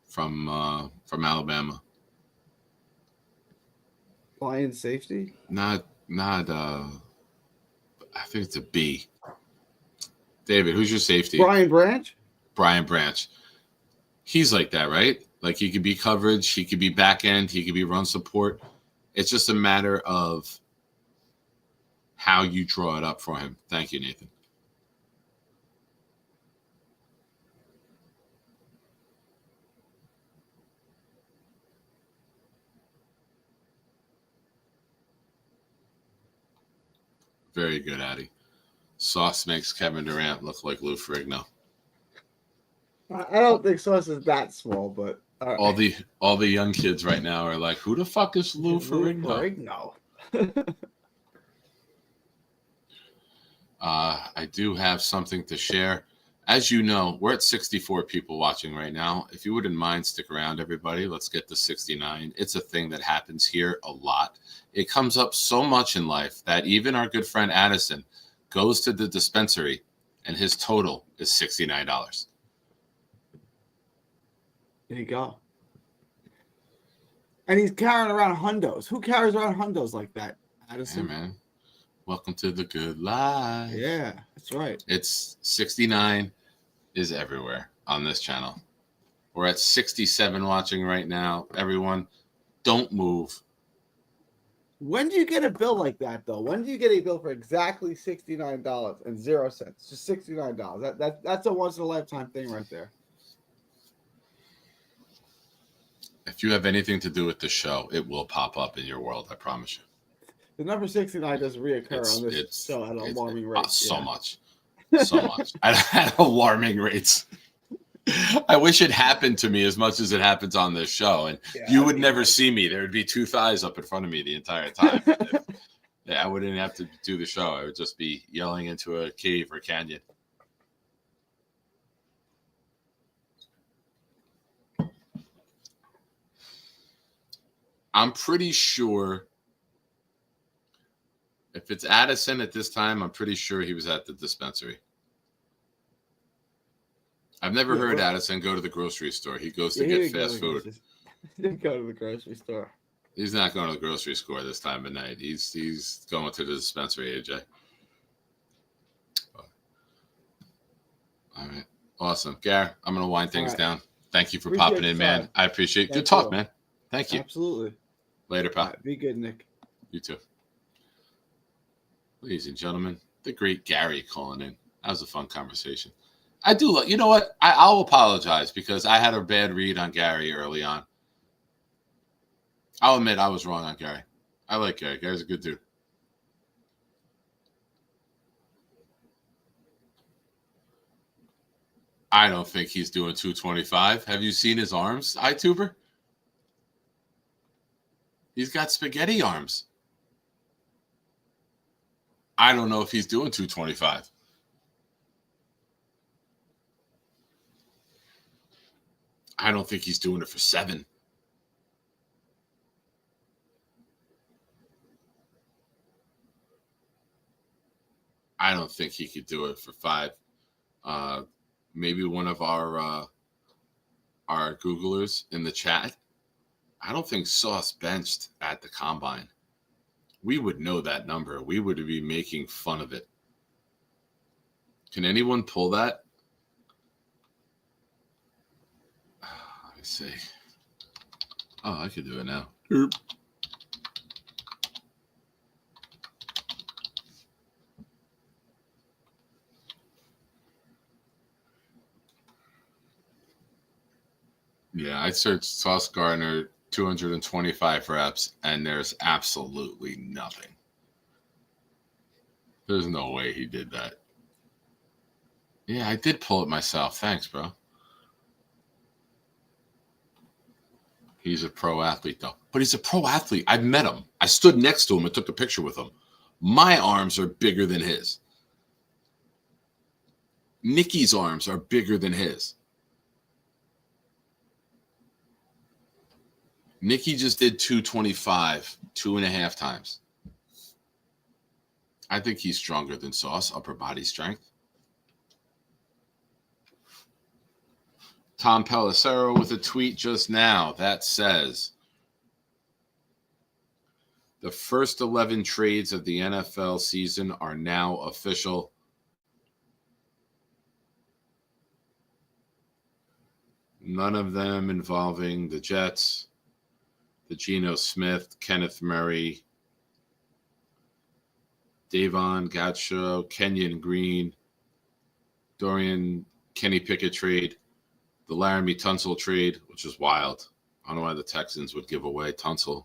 from Alabama? Lions safety? Not I think it's a B. David, who's your safety? Brian Branch? Brian Branch. He's like that, right? Like he could be coverage, he could be back end, he could be run support. It's just a matter of how you draw it up for him. Thank you, Nathan. Very good, Addy. Sauce makes Kevin Durant look like Lou Ferrigno. I don't think Sauce is that small, but All the young kids right now are like, who the fuck is Lou Ferrigno? I do have something to share. As you know, we're at 64 people watching right now. If you wouldn't mind, stick around, everybody. Let's get to 69. It's a thing that happens here a lot. It comes up so much in life that even our good friend Addison goes to the dispensary and his total is $69. There you go. And he's carrying around hundos. Who carries around hundos like that, Addison? Hey, man. Welcome to the good life. Yeah, that's right. It's 69 is everywhere on this channel. We're at 67 watching right now. Everyone, don't move. When do you get a bill like that, though? When do you get a bill for exactly $69.00? Just $69. That's a once-in-a-lifetime thing right there. If you have anything to do with the show, it will pop up in your world, I promise you. The number 69 doesn't reoccur on this show at alarming rates. So much. At alarming rates. I wish it happened to me as much as it happens on this show. And you would never see me. There would be two thighs up in front of me the entire time. I wouldn't have to do the show. I would just be yelling into a cave or canyon. I'm pretty sure if it's Addison at this time, I'm pretty sure he was at the dispensary. I've never heard Addison go to the grocery store. He goes to get fast food. He didn't go to the grocery store. He's not going to the grocery store this time of night. He's going to the dispensary, AJ. All right. Awesome. Gar, I'm going to wind things down. Thank you for popping in, man. I appreciate it. Good talk, man. Thank you. Absolutely. Later, pal. Be good, Nick. You too. Ladies and gentlemen, the great Gary calling in. That was a fun conversation. I do. You know what? I'll apologize because I had a bad read on Gary early on. I'll admit I was wrong on Gary. I like Gary. Gary's a good dude. I don't think he's doing 225. Have you seen his arms, iTuber? He's got spaghetti arms. I don't know if he's doing 225. I don't think he's doing it for 7. I don't think he could do it for 5. Maybe one of our Googlers in the chat. I don't think Sauce benched at the combine. We would know that number. We would be making fun of it. Can anyone pull that? I see. Oh, I could do it now. Derp. Yeah, I searched Sauce Gardner 225 reps, and there's absolutely nothing. There's no way he did that. Yeah, I did pull it myself. Thanks, bro. He's a pro athlete, though. But he's a pro athlete. I've met him. I stood next to him and took a picture with him. My arms are bigger than his. Nikki's arms are bigger than his. Nikki just did 225 2.5 times. I think he's stronger than Sauce, upper body strength. Tom Pelissero with a tweet just now that says, the first 11 trades of the NFL season are now official. None of them involving the Jets, the Geno Smith, Kenneth Murray, Davon Godchaux, Kenyon Green, Kenny Pickett trade, the Laramie Tunsil trade, which is wild. I don't know why the Texans would give away Tunsil.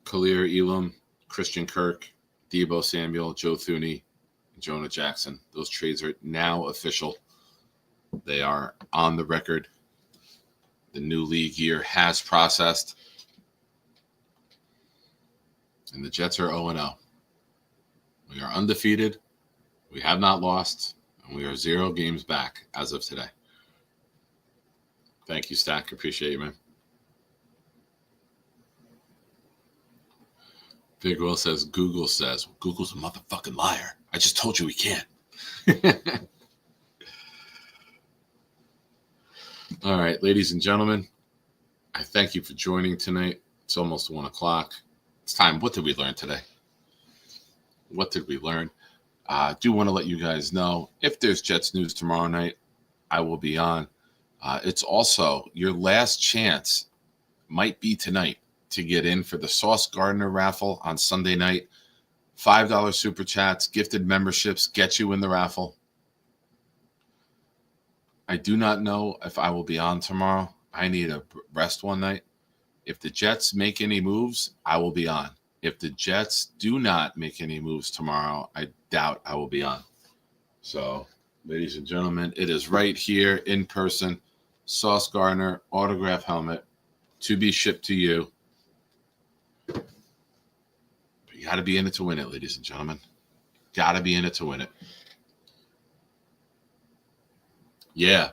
Khalil Elam, Christian Kirk, Deebo Samuel, Joe Thuney, and Jonah Jackson. Those trades are now official. They are on the record. The new league year has processed. And the Jets are 0-0. We are undefeated. We have not lost. And we are 0 games back as of today. Thank you, Stack. Appreciate you, man. Big Will says, Google's a motherfucking liar. I just told you we can't. All right, ladies and gentlemen, I thank you for joining tonight. It's almost 1 o'clock. It's time. What did we learn today? What did we learn? I do want to let you guys know, if there's Jets news tomorrow night, I will be on. It's also your last chance might be tonight to get in for the Sauce Gardner raffle on Sunday night. $5 super chats, gifted memberships get you in the raffle. I do not know if I will be on tomorrow. I need a rest one night. If the Jets make any moves, I will be on. If the Jets do not make any moves tomorrow, I doubt I will be on. So, ladies and gentlemen, it is right here in person. Sauce Gardner autograph helmet to be shipped to you. But you got to be in it to win it, ladies and gentlemen. Got to be in it to win it. Yeah.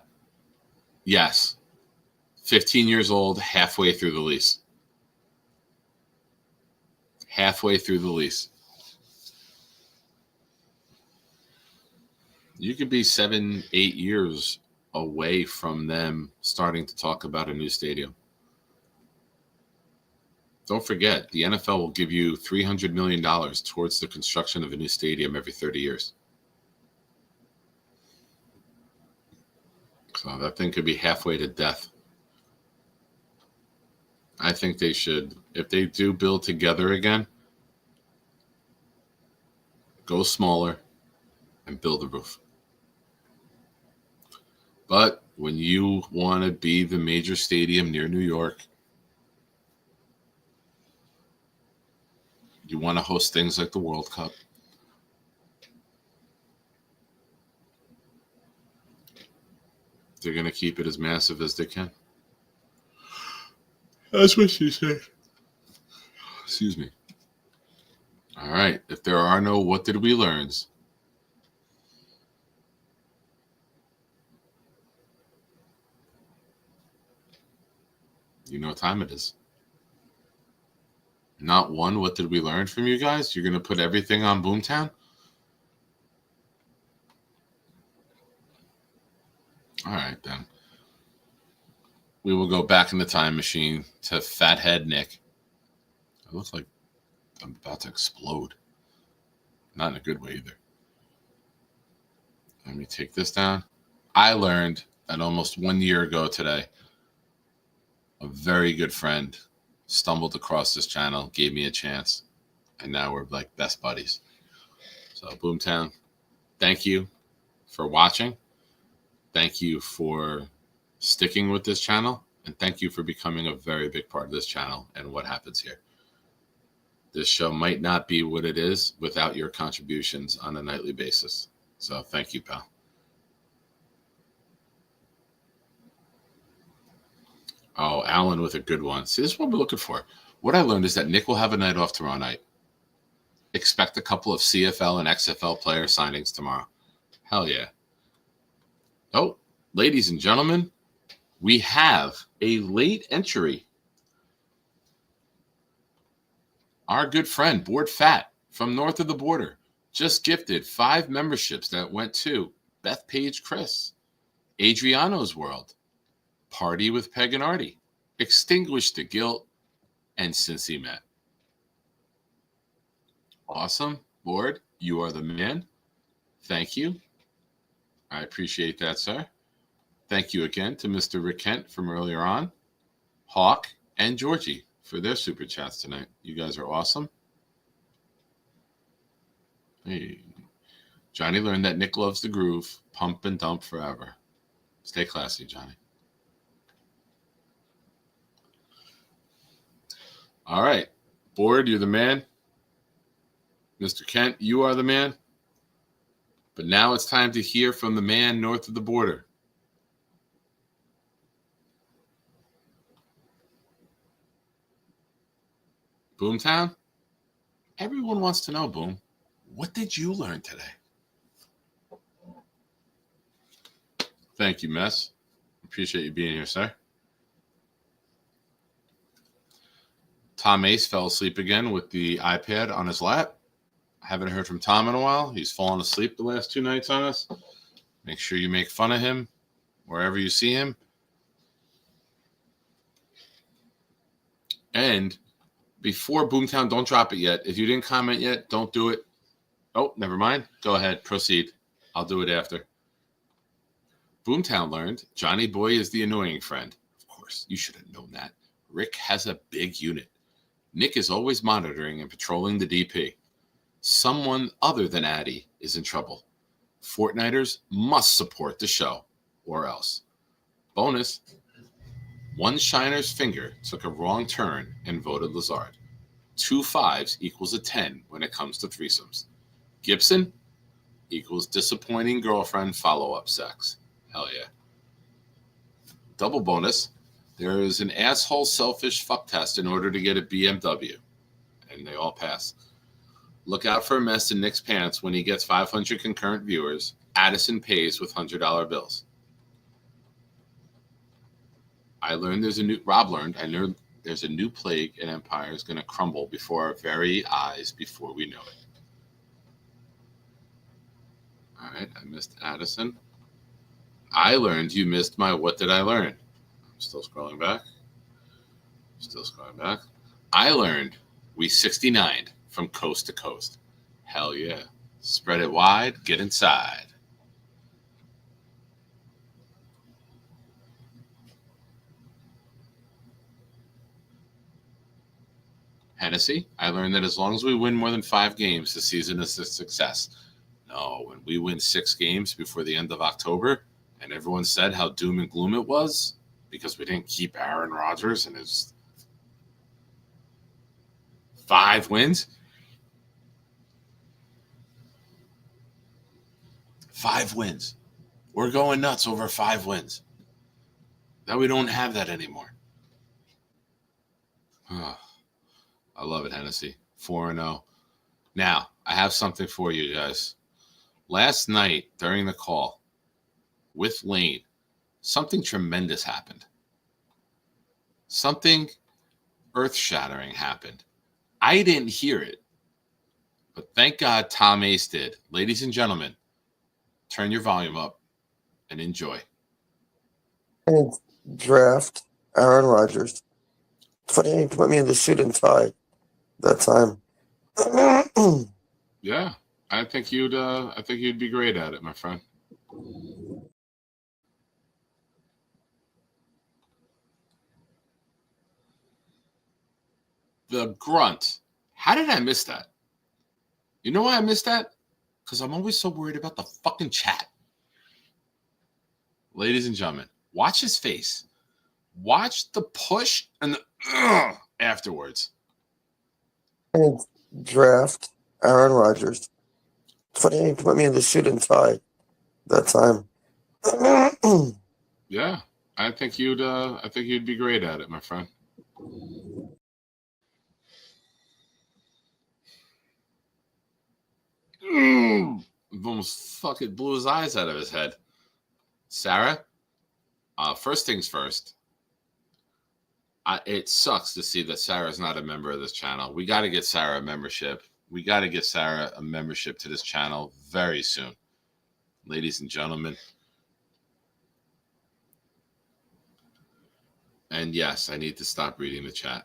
Yes. 15 years old, halfway through the lease. Halfway through the lease. You could be 7-8 years away from them starting to talk about a new stadium. Don't forget, the NFL will give you $300 million towards the construction of a new stadium every 30 years. So that thing could be halfway to death. I think they should, if they do build together again, go smaller and build a roof. But when you want to be the major stadium near New York, you want to host things like the World Cup, they're going to keep it as massive as they can. That's what she said. Excuse me. All right. If there are no what did we learns, you know what time it is. Not one what did we learn from you guys? You're going to put everything on Boomtown? All right, then. We will go back in the time machine to Fathead Nick. It looks like I'm about to explode. Not in a good way either. Let me take this down. I learned that almost 1 year ago today, a very good friend stumbled across this channel, gave me a chance, and now we're like best buddies. So Boomtown, thank you for watching. Thank you for sticking with this channel, and thank you for becoming a very big part of this channel and what happens here. This show might not be what it is without your contributions on a nightly basis. So thank you, pal. Oh, Alan with a good one. See, this is what we're looking for. What I learned is that Nick will have a night off tomorrow night. Expect a couple of CFL and XFL player signings tomorrow. Hell yeah. Oh, ladies and gentlemen, we have a late entry. Our good friend, Board Fat, from north of the border, just gifted 5 memberships that went to Beth Page Chris, Adriano's World, Party with Peg and Artie, Extinguish the Guilt, and Cincy Matt. Awesome. Board, you are the man. Thank you. I appreciate that, sir. Thank you again to Mr. Rick Kent from earlier on, Hawk, and Georgie for their super chats tonight. You guys are awesome. Hey, Johnny learned that Nick loves the groove. Pump and dump forever. Stay classy, Johnny. All right. Board, you're the man. Mr. Kent, you are the man. But now it's time to hear from the man north of the border. Boomtown, everyone wants to know, Boom, what did you learn today? Thank you, Mess. Appreciate you being here, sir. Tom Ace fell asleep again with the iPad on his lap. I haven't heard from Tom in a while. He's fallen asleep the last 2 nights on us. Make sure you make fun of him wherever you see him. And before Boomtown, don't drop it yet. If you didn't comment yet, don't do it. Oh, never mind. Go ahead. Proceed. I'll do it after. Boomtown learned Johnny Boy is the annoying friend. Of course, you should have known that. Rick has a big unit. Nick is always monitoring and patrolling the DP. Someone other than Addy is in trouble. Fortniters must support the show, or else. Bonus, one Shiner's finger took a wrong turn and voted Lazard. 2 5s equals a 10 when it comes to threesomes. Gibson equals disappointing girlfriend follow-up sex. Hell yeah. Double bonus, there is an asshole selfish fuck test in order to get a BMW. And they all pass. Look out for a mess in Nick's pants when he gets 500 concurrent viewers. Addison pays with $100 bills. Rob learned there's a new plague and empire is going to crumble before our very eyes before we know it. All right, I missed Addison. I learned you missed my what did I learn? I'm still scrolling back. I learned we 69'd from coast to coast. Hell yeah. Spread it wide, get inside. Hennessy, I learned that as long as we win more than 5 games, the season is a success. No, when we win 6 games before the end of October, and everyone said how doom and gloom it was because we didn't keep Aaron Rodgers and his 5 wins. 5 wins. We're going nuts over 5 wins. Now we don't have that anymore. Oh, I love it, Hennessy. 4-0. Now, I have something for you guys. Last night during the call with Lane, something tremendous happened. Something earth-shattering happened. I didn't hear it, but thank God Tom Ace did. Ladies and gentlemen, turn your volume up and enjoy. And draft Aaron Rodgers. Funny you put me in the suit and tie that time. Yeah, I think you'd be great at it, my friend. The grunt. How did I miss that? You know why I missed that? Because I'm always so worried about the fucking chat. Ladies and gentlemen, watch his face. Watch the push and the afterwards. And draft Aaron Rodgers. Funny you put me in the suit and tie that time. Yeah, I think you'd be great at it, my friend. Almost fucking blew his eyes out of his head. Sarah, first things first. It sucks to see that Sarah's not a member of this channel. We got to get Sarah a membership. We got to get Sarah a membership to this channel very soon. Ladies and gentlemen. And yes, I need to stop reading the chat.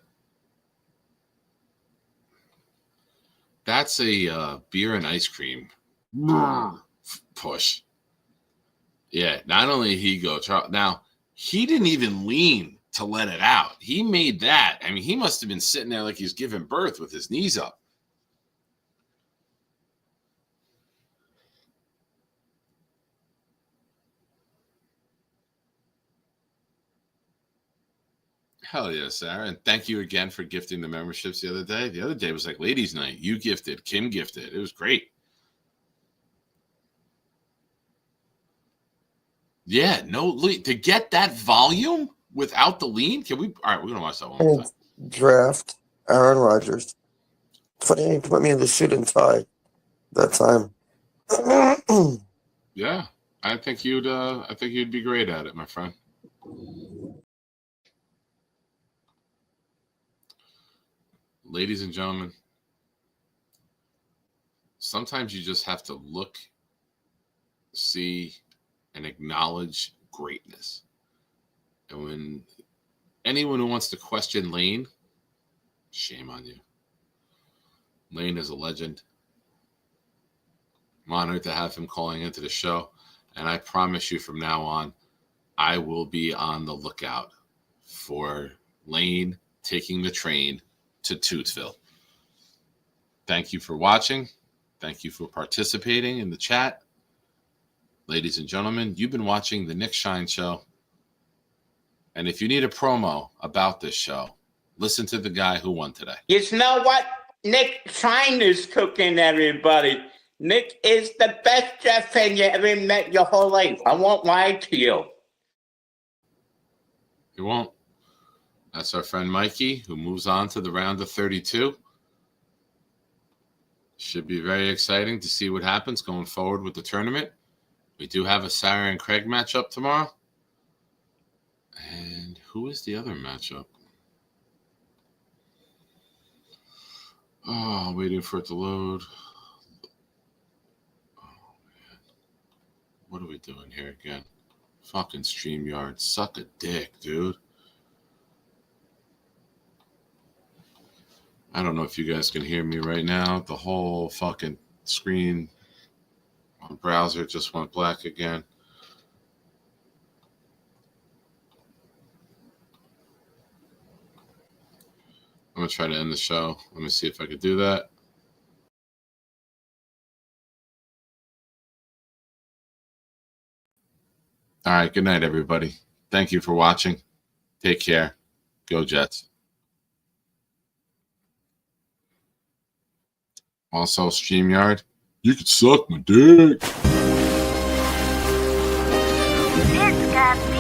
That's a beer and ice cream push. Yeah, not only he go, now he didn't even lean to let it out. He made that. I mean, he must have been sitting there like he's giving birth with his knees up. Hell yeah, Sarah. And thank you again for gifting the memberships the other day. The other day was like ladies' night. You gifted, Kim gifted. It was great. Yeah, no lean. To get that volume without the lean? Can we? All right, we're going to watch that one more time. Draft Aaron Rodgers. It's funny you put me in the suit and tie that time. Yeah, I think you'd be great at it, my friend. Ladies and gentlemen, sometimes you just have to look, see, and acknowledge greatness. And when anyone who wants to question Lane, shame on you. Lane is a legend. I'm honored to have him calling into the show. And I promise you from now on, I will be on the lookout for Lane taking the train to Tootsville. Thank you for watching. Thank you for participating in the chat. Ladies and gentlemen, you've been watching The Nick Shine Show. And if you need a promo about this show, listen to the guy who won today. You know what? Nick Shine is cooking, everybody. Nick is the best chef fan you ever met your whole life. I won't lie to you. You won't. That's our friend Mikey, who moves on to the round of 32. Should be very exciting to see what happens going forward with the tournament. We do have a Sarah and Craig matchup tomorrow. And who is the other matchup? Oh, waiting for it to load. Oh, man. What are we doing here again? Fucking StreamYard. Suck a dick, dude. I don't know if you guys can hear me right now. The whole fucking screen on browser just went black again. I'm going to try to end the show. Let me see if I could do that. All right. Good night, everybody. Thank you for watching. Take care. Go Jets. Also, StreamYard, you could suck my dick. This got me.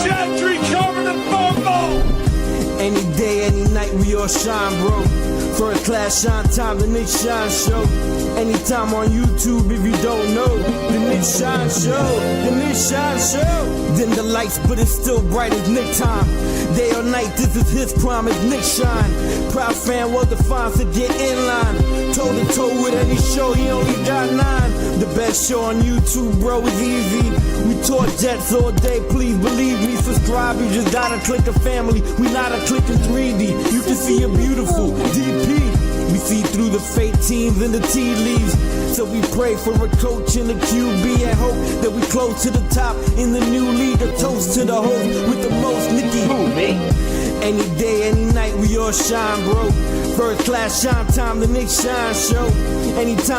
Gentry covered the fumble. Any day, any night, we all shine, bro. First class shine time, the Nick Shine Show. Anytime on YouTube, if you don't know, the Nick Shine Show, the Nick Shine Show. Dim the lights, but it's still bright as Nick time. Day or night, this is his prime, it's Nick Shine. Proud fan, well defined to get in line. Toe to toe with any show, he only got 9. The best show on YouTube, bro, is easy. We talk Jets all day, please believe me. Subscribe, you just gotta click a family. We not a click in 3D. You can see a beautiful DP. We see through the fake teams and the tea leaves. So we pray for a coach and a QB and hope that we close to the top in the new league. A toast to the host with the most, Nicky. Who, me? Any day, any night, we all shine, bro. First class shine time, the Nick Shine Show. Anytime.